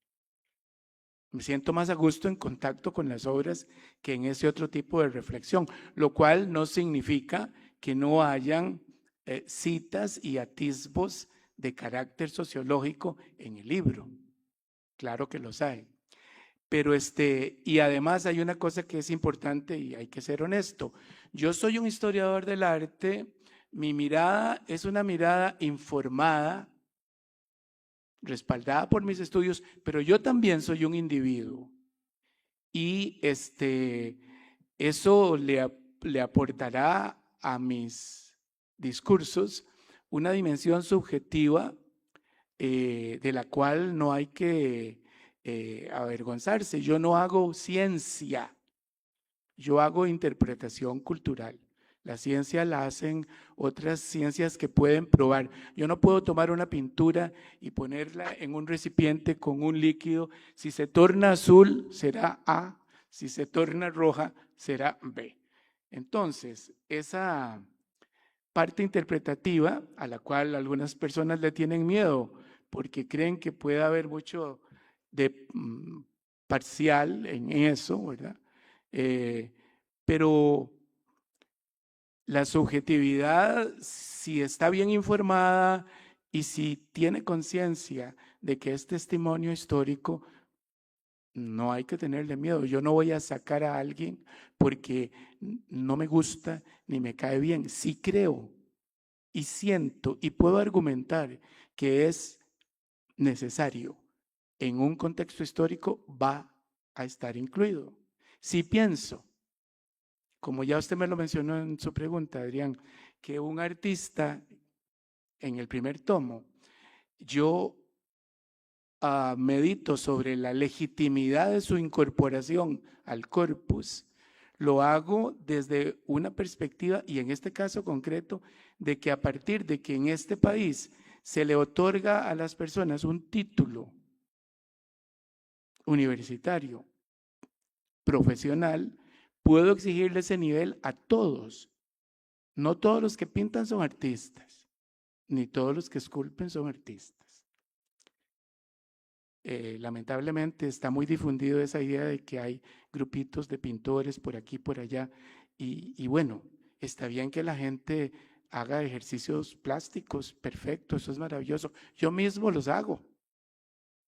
Me siento más a gusto en contacto con las obras que en ese otro tipo de reflexión, lo cual no significa que no hayan citas y atisbos de carácter sociológico en el libro. Claro que los hay. Pero y además hay una cosa que es importante y hay que ser honesto. Yo soy un historiador del arte, mi mirada es una mirada informada, respaldada por mis estudios, pero yo también soy un individuo. Y eso le aportará a mis discursos una dimensión subjetiva de la cual no hay que avergonzarse. Yo no hago ciencia, yo hago interpretación cultural. La ciencia la hacen otras ciencias que pueden probar. Yo no puedo tomar una pintura y ponerla en un recipiente con un líquido. Si se torna azul, será A. Si se torna roja, será B. Entonces, esa parte interpretativa, a la cual algunas personas le tienen miedo, porque creen que puede haber mucho de parcial en eso, ¿verdad? Pero la subjetividad, si está bien informada y si tiene conciencia de que es testimonio histórico, no hay que tenerle miedo. Yo no voy a sacar a alguien porque no me gusta ni me cae bien. Sí creo y siento y puedo argumentar que es necesario en un contexto histórico, va a estar incluido. Si pienso, como ya usted me lo mencionó en su pregunta, Adrián, que un artista en el primer tomo, yo medito sobre la legitimidad de su incorporación al corpus, lo hago desde una perspectiva, y en este caso concreto, de que a partir de que en este país se le otorga a las personas un título universitario, profesional, puedo exigirle ese nivel a todos. No todos los que pintan son artistas, ni todos los que esculpen son artistas. Lamentablemente está muy difundido esa idea de que hay grupitos de pintores por aquí, por allá, y bueno, está bien que la gente haga ejercicios plásticos, perfecto, eso es maravilloso. Yo mismo los hago.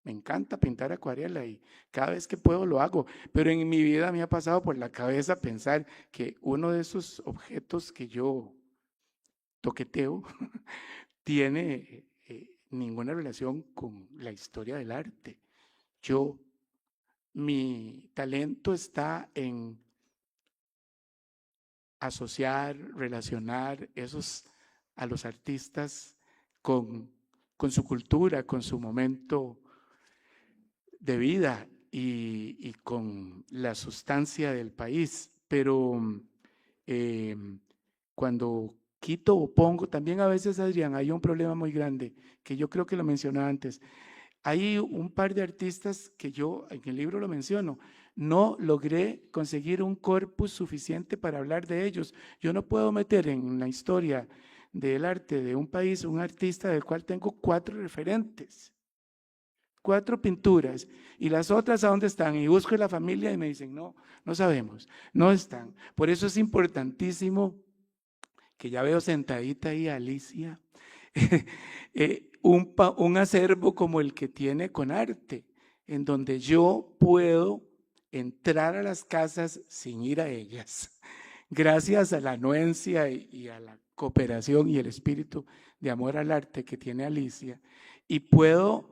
Me encanta pintar acuarela y cada vez que puedo lo hago, pero en mi vida me ha pasado por la cabeza pensar que uno de esos objetos que yo toqueteo tiene ninguna relación con la historia del arte. Mi talento está en asociar, relacionar a los artistas con su cultura, con su momento de vida y con la sustancia del país. Pero cuando quito o pongo, también a veces, Adrián, hay un problema muy grande, que yo creo que lo mencioné antes. Hay un par de artistas que yo en el libro lo menciono, no logré conseguir un corpus suficiente para hablar de ellos. Yo no puedo meter en la historia del arte de un país un artista del cual tengo 4 referentes, 4 pinturas, y las otras ¿a dónde están? Y busco en la familia y me dicen, no sabemos, no están. Por eso es importantísimo, que ya veo sentadita ahí a Alicia, un acervo como el que tiene Conarte, en donde yo puedo entrar a las casas sin ir a ellas, gracias a la anuencia y a la cooperación y el espíritu de amor al arte que tiene Alicia, y puedo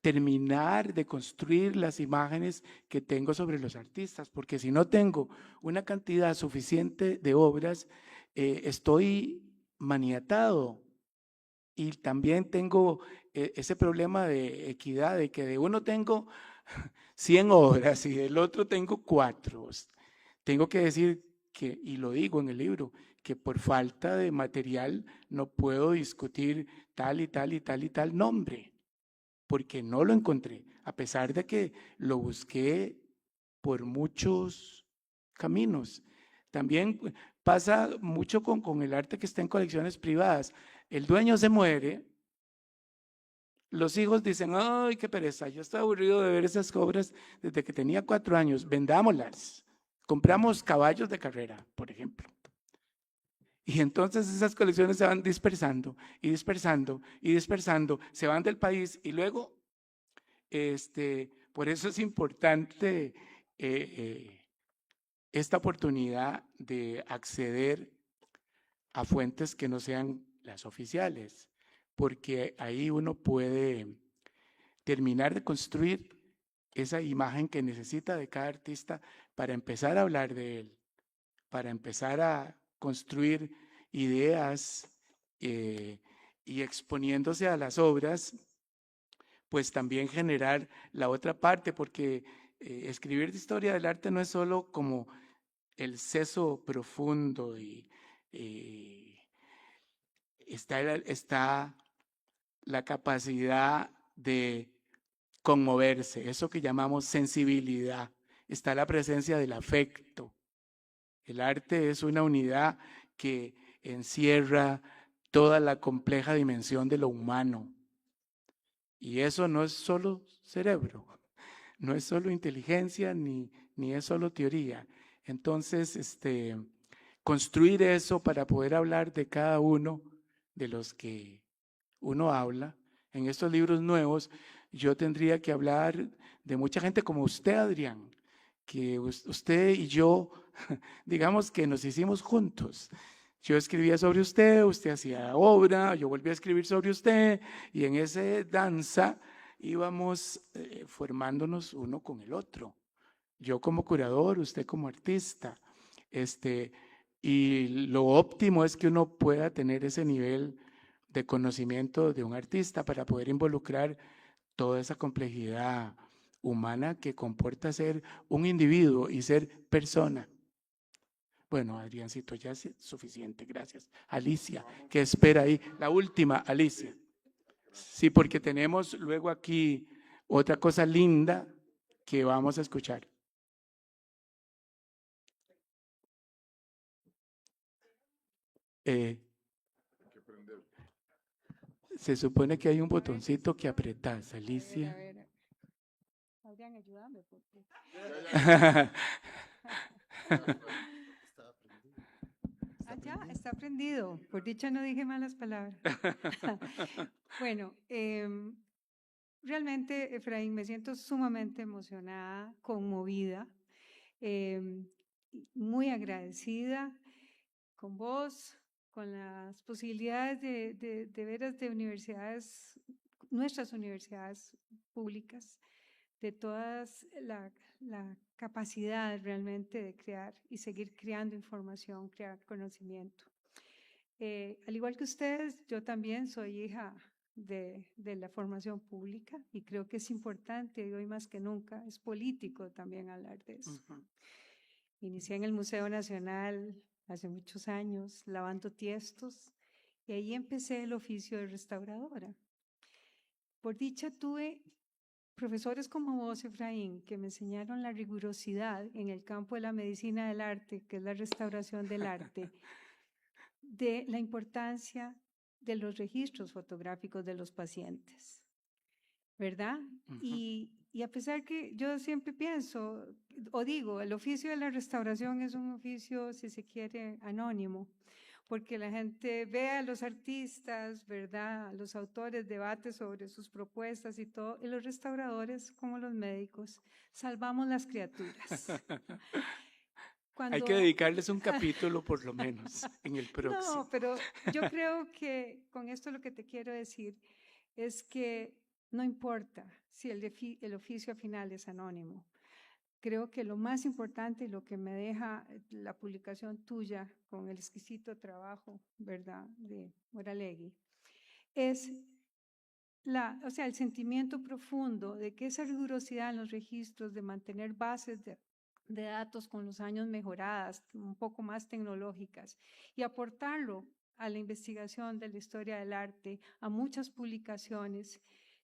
terminar de construir las imágenes que tengo sobre los artistas, porque si no tengo una cantidad suficiente de obras, estoy maniatado. Y también tengo ese problema de equidad, de que de uno tengo 100 obras y del otro tengo 4. Tengo que decir que, y lo digo en el libro, que por falta de material no puedo discutir tal y tal y tal y tal nombre, porque no lo encontré, a pesar de que lo busqué por muchos caminos. También pasa mucho con el arte que está en colecciones privadas. El dueño se muere, los hijos dicen, ay, qué pereza, yo estoy aburrido de ver esas obras desde que tenía 4 años, vendámoslas, compramos caballos de carrera, por ejemplo. Y entonces esas colecciones se van dispersando y dispersando y dispersando, se van del país y luego, por eso es importante esta oportunidad de acceder a fuentes que no sean las oficiales, porque ahí uno puede terminar de construir esa imagen que necesita de cada artista para empezar a hablar de él, para empezar a construir ideas y exponiéndose a las obras, pues también generar la otra parte, porque escribir de historia del arte no es solo como el seso profundo y está la capacidad de conmoverse, eso que llamamos sensibilidad, está la presencia del afecto. El arte es una unidad que encierra toda la compleja dimensión de lo humano. Y eso no es solo cerebro, no es solo inteligencia, ni es solo teoría. Entonces, construir eso para poder hablar de cada uno de los que uno habla. En estos libros nuevos, yo tendría que hablar de mucha gente como usted, Adrián, que usted y yo, digamos que nos hicimos juntos. Yo escribía sobre usted, usted hacía obra, yo volví a escribir sobre usted, y en esa danza íbamos formándonos uno con el otro. Yo como curador, usted como artista. Y lo óptimo es que uno pueda tener ese nivel de conocimiento de un artista para poder involucrar toda esa complejidad humana que comporta ser un individuo y ser persona. Bueno, Adriancito, ya es suficiente, gracias. Alicia, ¿qué espera ahí? La última, Alicia. Sí, porque tenemos luego aquí otra cosa linda que vamos a escuchar. Se supone que hay un botoncito que apretás, Alicia. Adrián, ayúdame. Ya, está prendido. Por dicha no dije malas palabras. Bueno, realmente, Efraín, me siento sumamente emocionada, conmovida, muy agradecida con vos, con las posibilidades de veras de universidades, nuestras universidades públicas, de todas la capacidad realmente de crear y seguir creando información, crear conocimiento. Al igual que ustedes, yo también soy hija de la formación pública y creo que es importante, y hoy más que nunca, es político también hablar de eso. Inicié en el Museo Nacional hace muchos años, lavando tiestos, y ahí empecé el oficio de restauradora. Por dicha tuve profesores como vos, Efraín, que me enseñaron la rigurosidad en el campo de la medicina del arte, que es la restauración del arte, de la importancia de los registros fotográficos de los pacientes, ¿verdad? Y a pesar que yo siempre pienso, o digo, el oficio de la restauración es un oficio, si se quiere, anónimo, porque la gente ve a los artistas, ¿verdad?, a los autores, debate sobre sus propuestas y todo, y los restauradores, como los médicos, salvamos las criaturas. Hay que dedicarles un capítulo por lo menos en el próximo. No, pero yo creo que con esto lo que te quiero decir es que no importa si el oficio final es anónimo. Creo que lo más importante y lo que me deja la publicación tuya con el exquisito trabajo, ¿verdad?, de Moralegui, es el sentimiento profundo de que esa rigurosidad en los registros, de mantener bases de datos con los años mejoradas, un poco más tecnológicas, y aportarlo a la investigación de la historia del arte, a muchas publicaciones,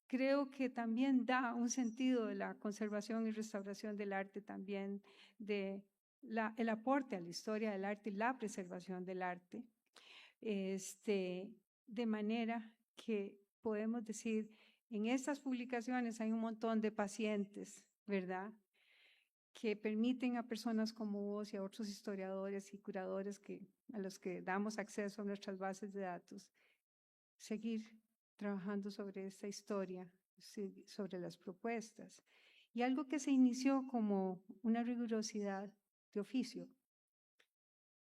creo que también da un sentido de la conservación y restauración del arte, también el aporte a la historia del arte y la preservación del arte, de manera que podemos decir, en estas publicaciones hay un montón de pacientes, ¿verdad?, que permiten a personas como vos y a otros historiadores y curadores a los que damos acceso a nuestras bases de datos, seguir trabajando sobre esta historia, sobre las propuestas. Y algo que se inició como una rigurosidad de oficio,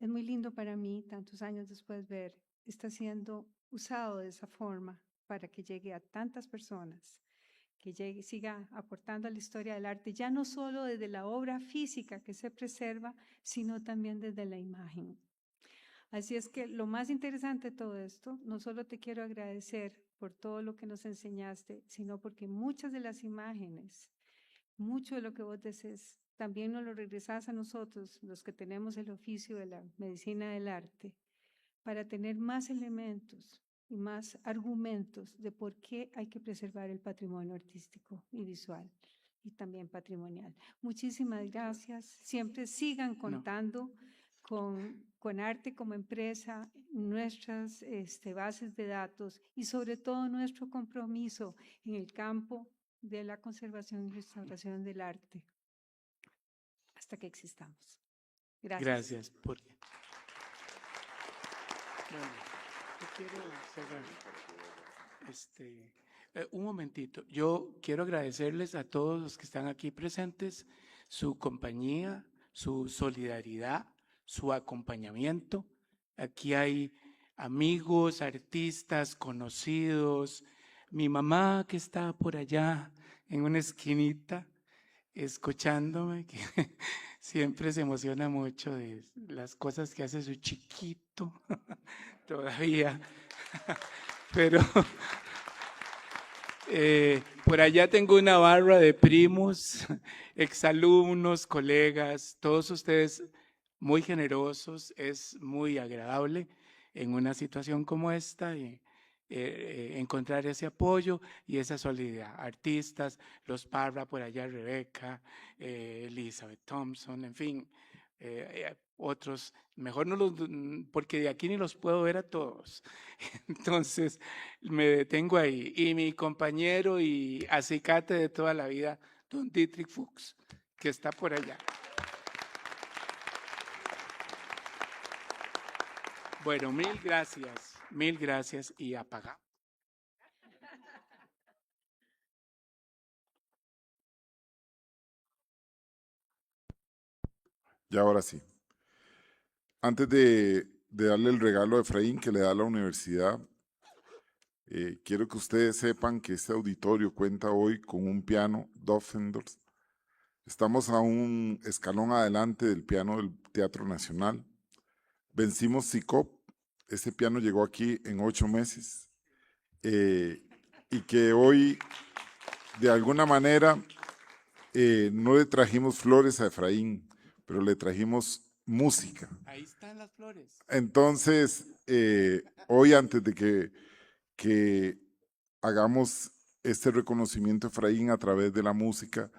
es muy lindo para mí, tantos años después, ver, está siendo usado de esa forma para que llegue a tantas personas, que siga aportando a la historia del arte, ya no solo desde la obra física que se preserva, sino también desde la imagen. Así es que lo más interesante de todo esto, no solo te quiero agradecer por todo lo que nos enseñaste, sino porque muchas de las imágenes, mucho de lo que vos decís, también nos lo regresás a nosotros, los que tenemos el oficio de la medicina del arte, para tener más elementos y más argumentos de por qué hay que preservar el patrimonio artístico y visual y también patrimonial. Muchísimas gracias. Siempre sigan contando con arte como empresa, nuestras bases de datos y sobre todo nuestro compromiso en el campo de la conservación y restauración del arte hasta que existamos. Gracias. Gracias. Bueno, yo quiero cerrar. Un momentito. Yo quiero agradecerles a todos los que están aquí presentes su compañía, su solidaridad, su acompañamiento. Aquí hay amigos, artistas, conocidos. Mi mamá que está por allá en una esquinita escuchándome, que siempre se emociona mucho de las cosas que hace su chiquito todavía, pero Por allá tengo una barra de primos, exalumnos, colegas, todos ustedes muy generosos. Es muy agradable en una situación como esta encontrar ese apoyo y esa solidaridad. Artistas, los Parra por allá, Rebeca, Elizabeth Thompson, en fin, otros, mejor no los, porque de aquí ni los puedo ver a todos. Entonces me detengo ahí. Y mi compañero y acicate de toda la vida, don Dietrich Fuchs, que está por allá. Bueno, mil gracias y apagamos. Y ahora sí. Antes de darle el regalo a Efraín que le da la universidad, quiero que ustedes sepan que este auditorio cuenta hoy con un piano Dopfendorf. Estamos a un escalón adelante del piano del Teatro Nacional. Vencimos SICOP. Este piano llegó aquí en 8 meses y que hoy, de alguna manera, no le trajimos flores a Efraín, pero le trajimos música. Ahí están las flores. Entonces, hoy antes de que hagamos este reconocimiento a Efraín a través de la música,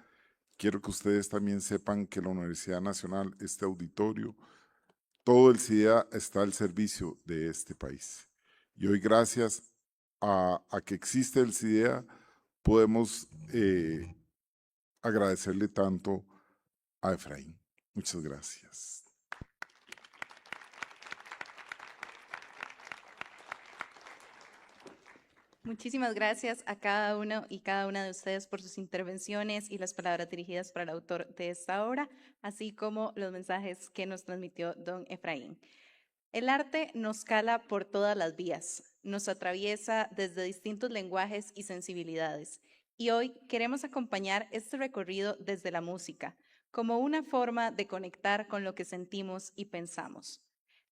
quiero que ustedes también sepan que la Universidad Nacional, este auditorio, todo el CIDEA está al servicio de este país. Y hoy, gracias a que existe el CIDEA, podemos agradecerle tanto a Efraín. Muchas gracias. Muchísimas gracias a cada uno y cada una de ustedes por sus intervenciones y las palabras dirigidas para el autor de esta obra, así como los mensajes que nos transmitió don Efraín. El arte nos cala por todas las vías, nos atraviesa desde distintos lenguajes y sensibilidades, y hoy queremos acompañar este recorrido desde la música, como una forma de conectar con lo que sentimos y pensamos.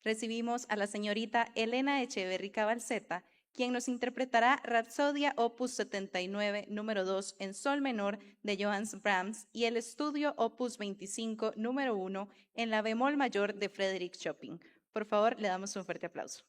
Recibimos a la señorita Elena Echeverry Cabalceta, quien nos interpretará Rapsodia Opus 79, número 2, en sol menor de Johannes Brahms y el Estudio Opus 25, número 1, en la bemol mayor de Frédéric Chopin. Por favor, le damos un fuerte aplauso.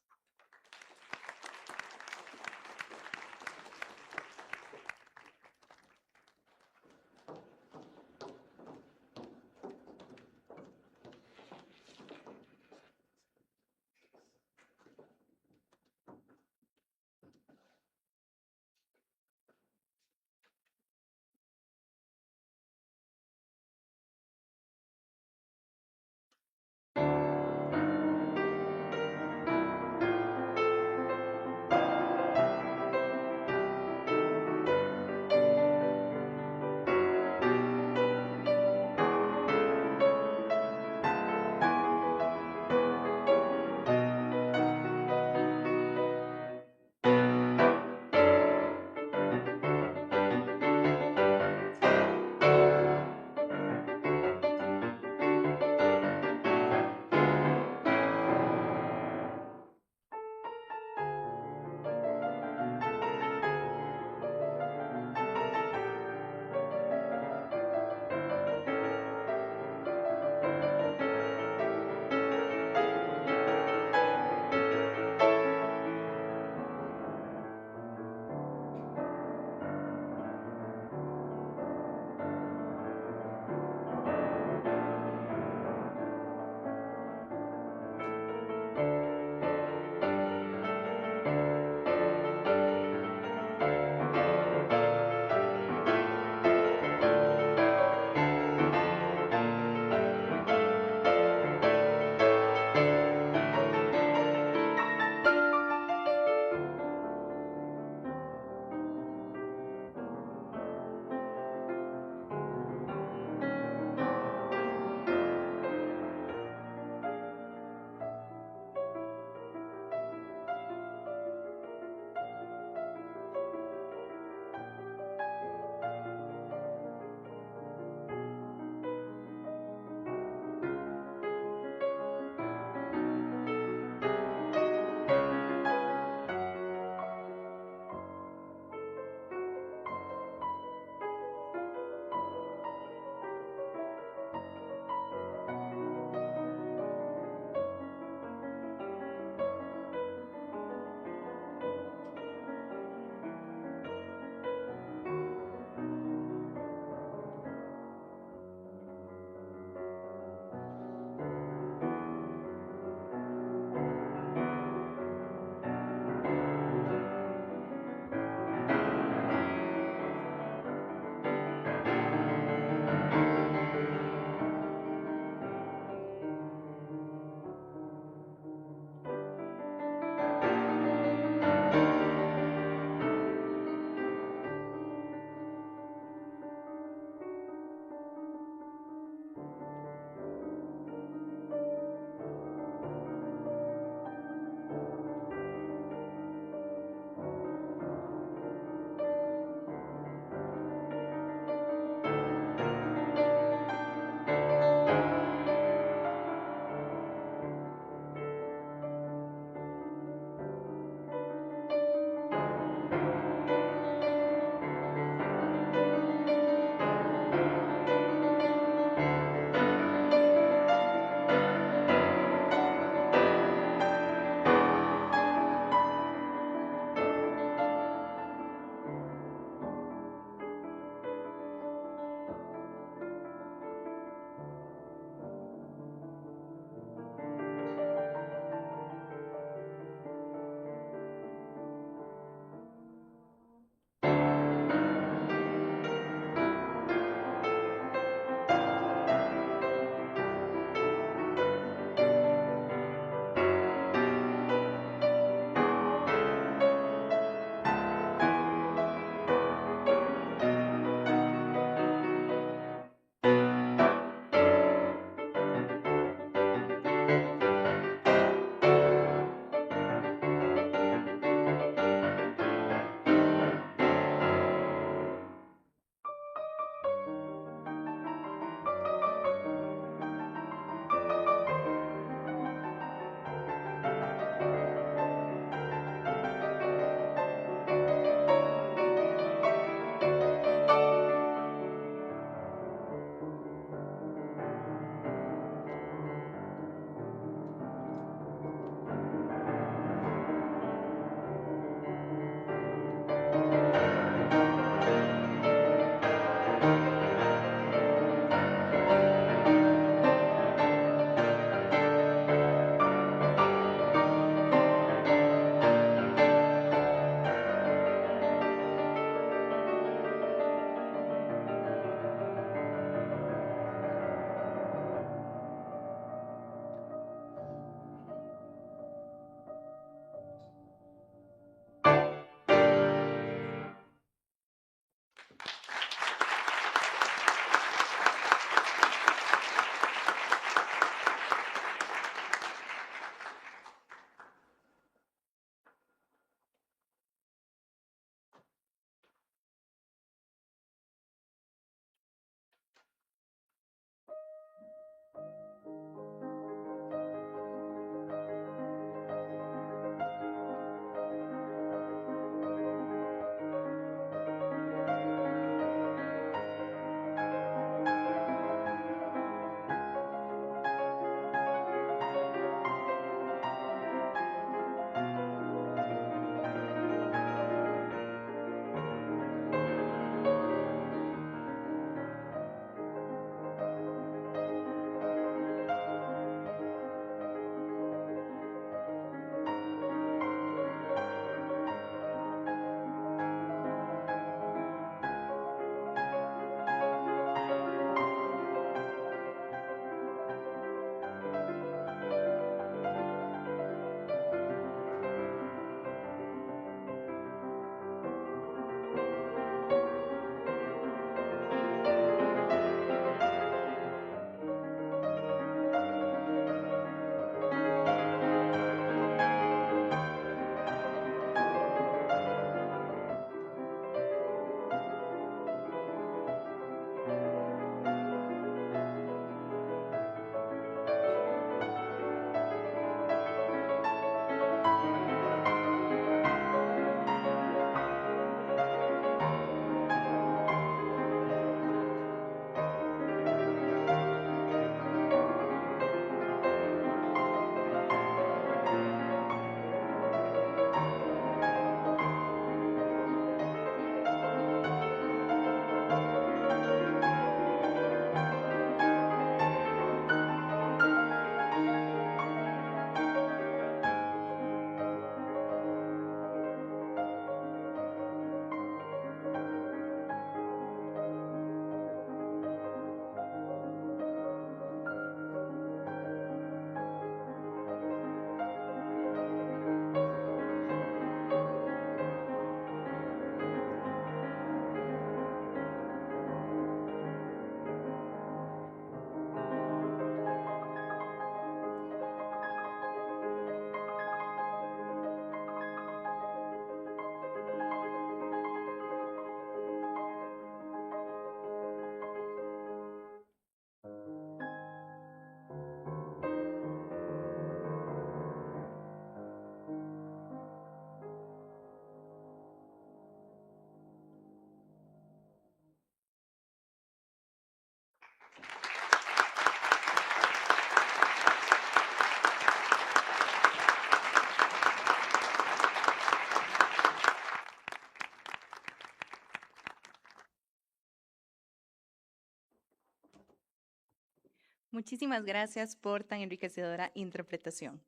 Muchísimas gracias por tan enriquecedora interpretación.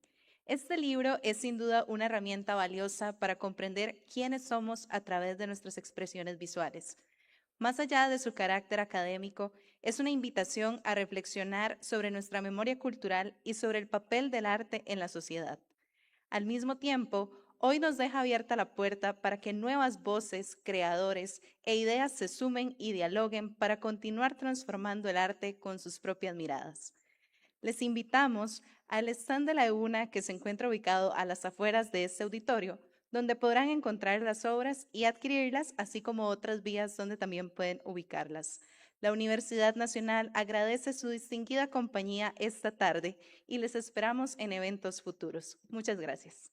Este libro es sin duda una herramienta valiosa para comprender quiénes somos a través de nuestras expresiones visuales. Más allá de su carácter académico, es una invitación a reflexionar sobre nuestra memoria cultural y sobre el papel del arte en la sociedad. Al mismo tiempo, hoy nos deja abierta la puerta para que nuevas voces, creadores e ideas se sumen y dialoguen para continuar transformando el arte con sus propias miradas. Les invitamos al stand de la EUNA que se encuentra ubicado a las afueras de este auditorio, donde podrán encontrar las obras y adquirirlas, así como otras vías donde también pueden ubicarlas. La Universidad Nacional agradece su distinguida compañía esta tarde y les esperamos en eventos futuros. Muchas gracias.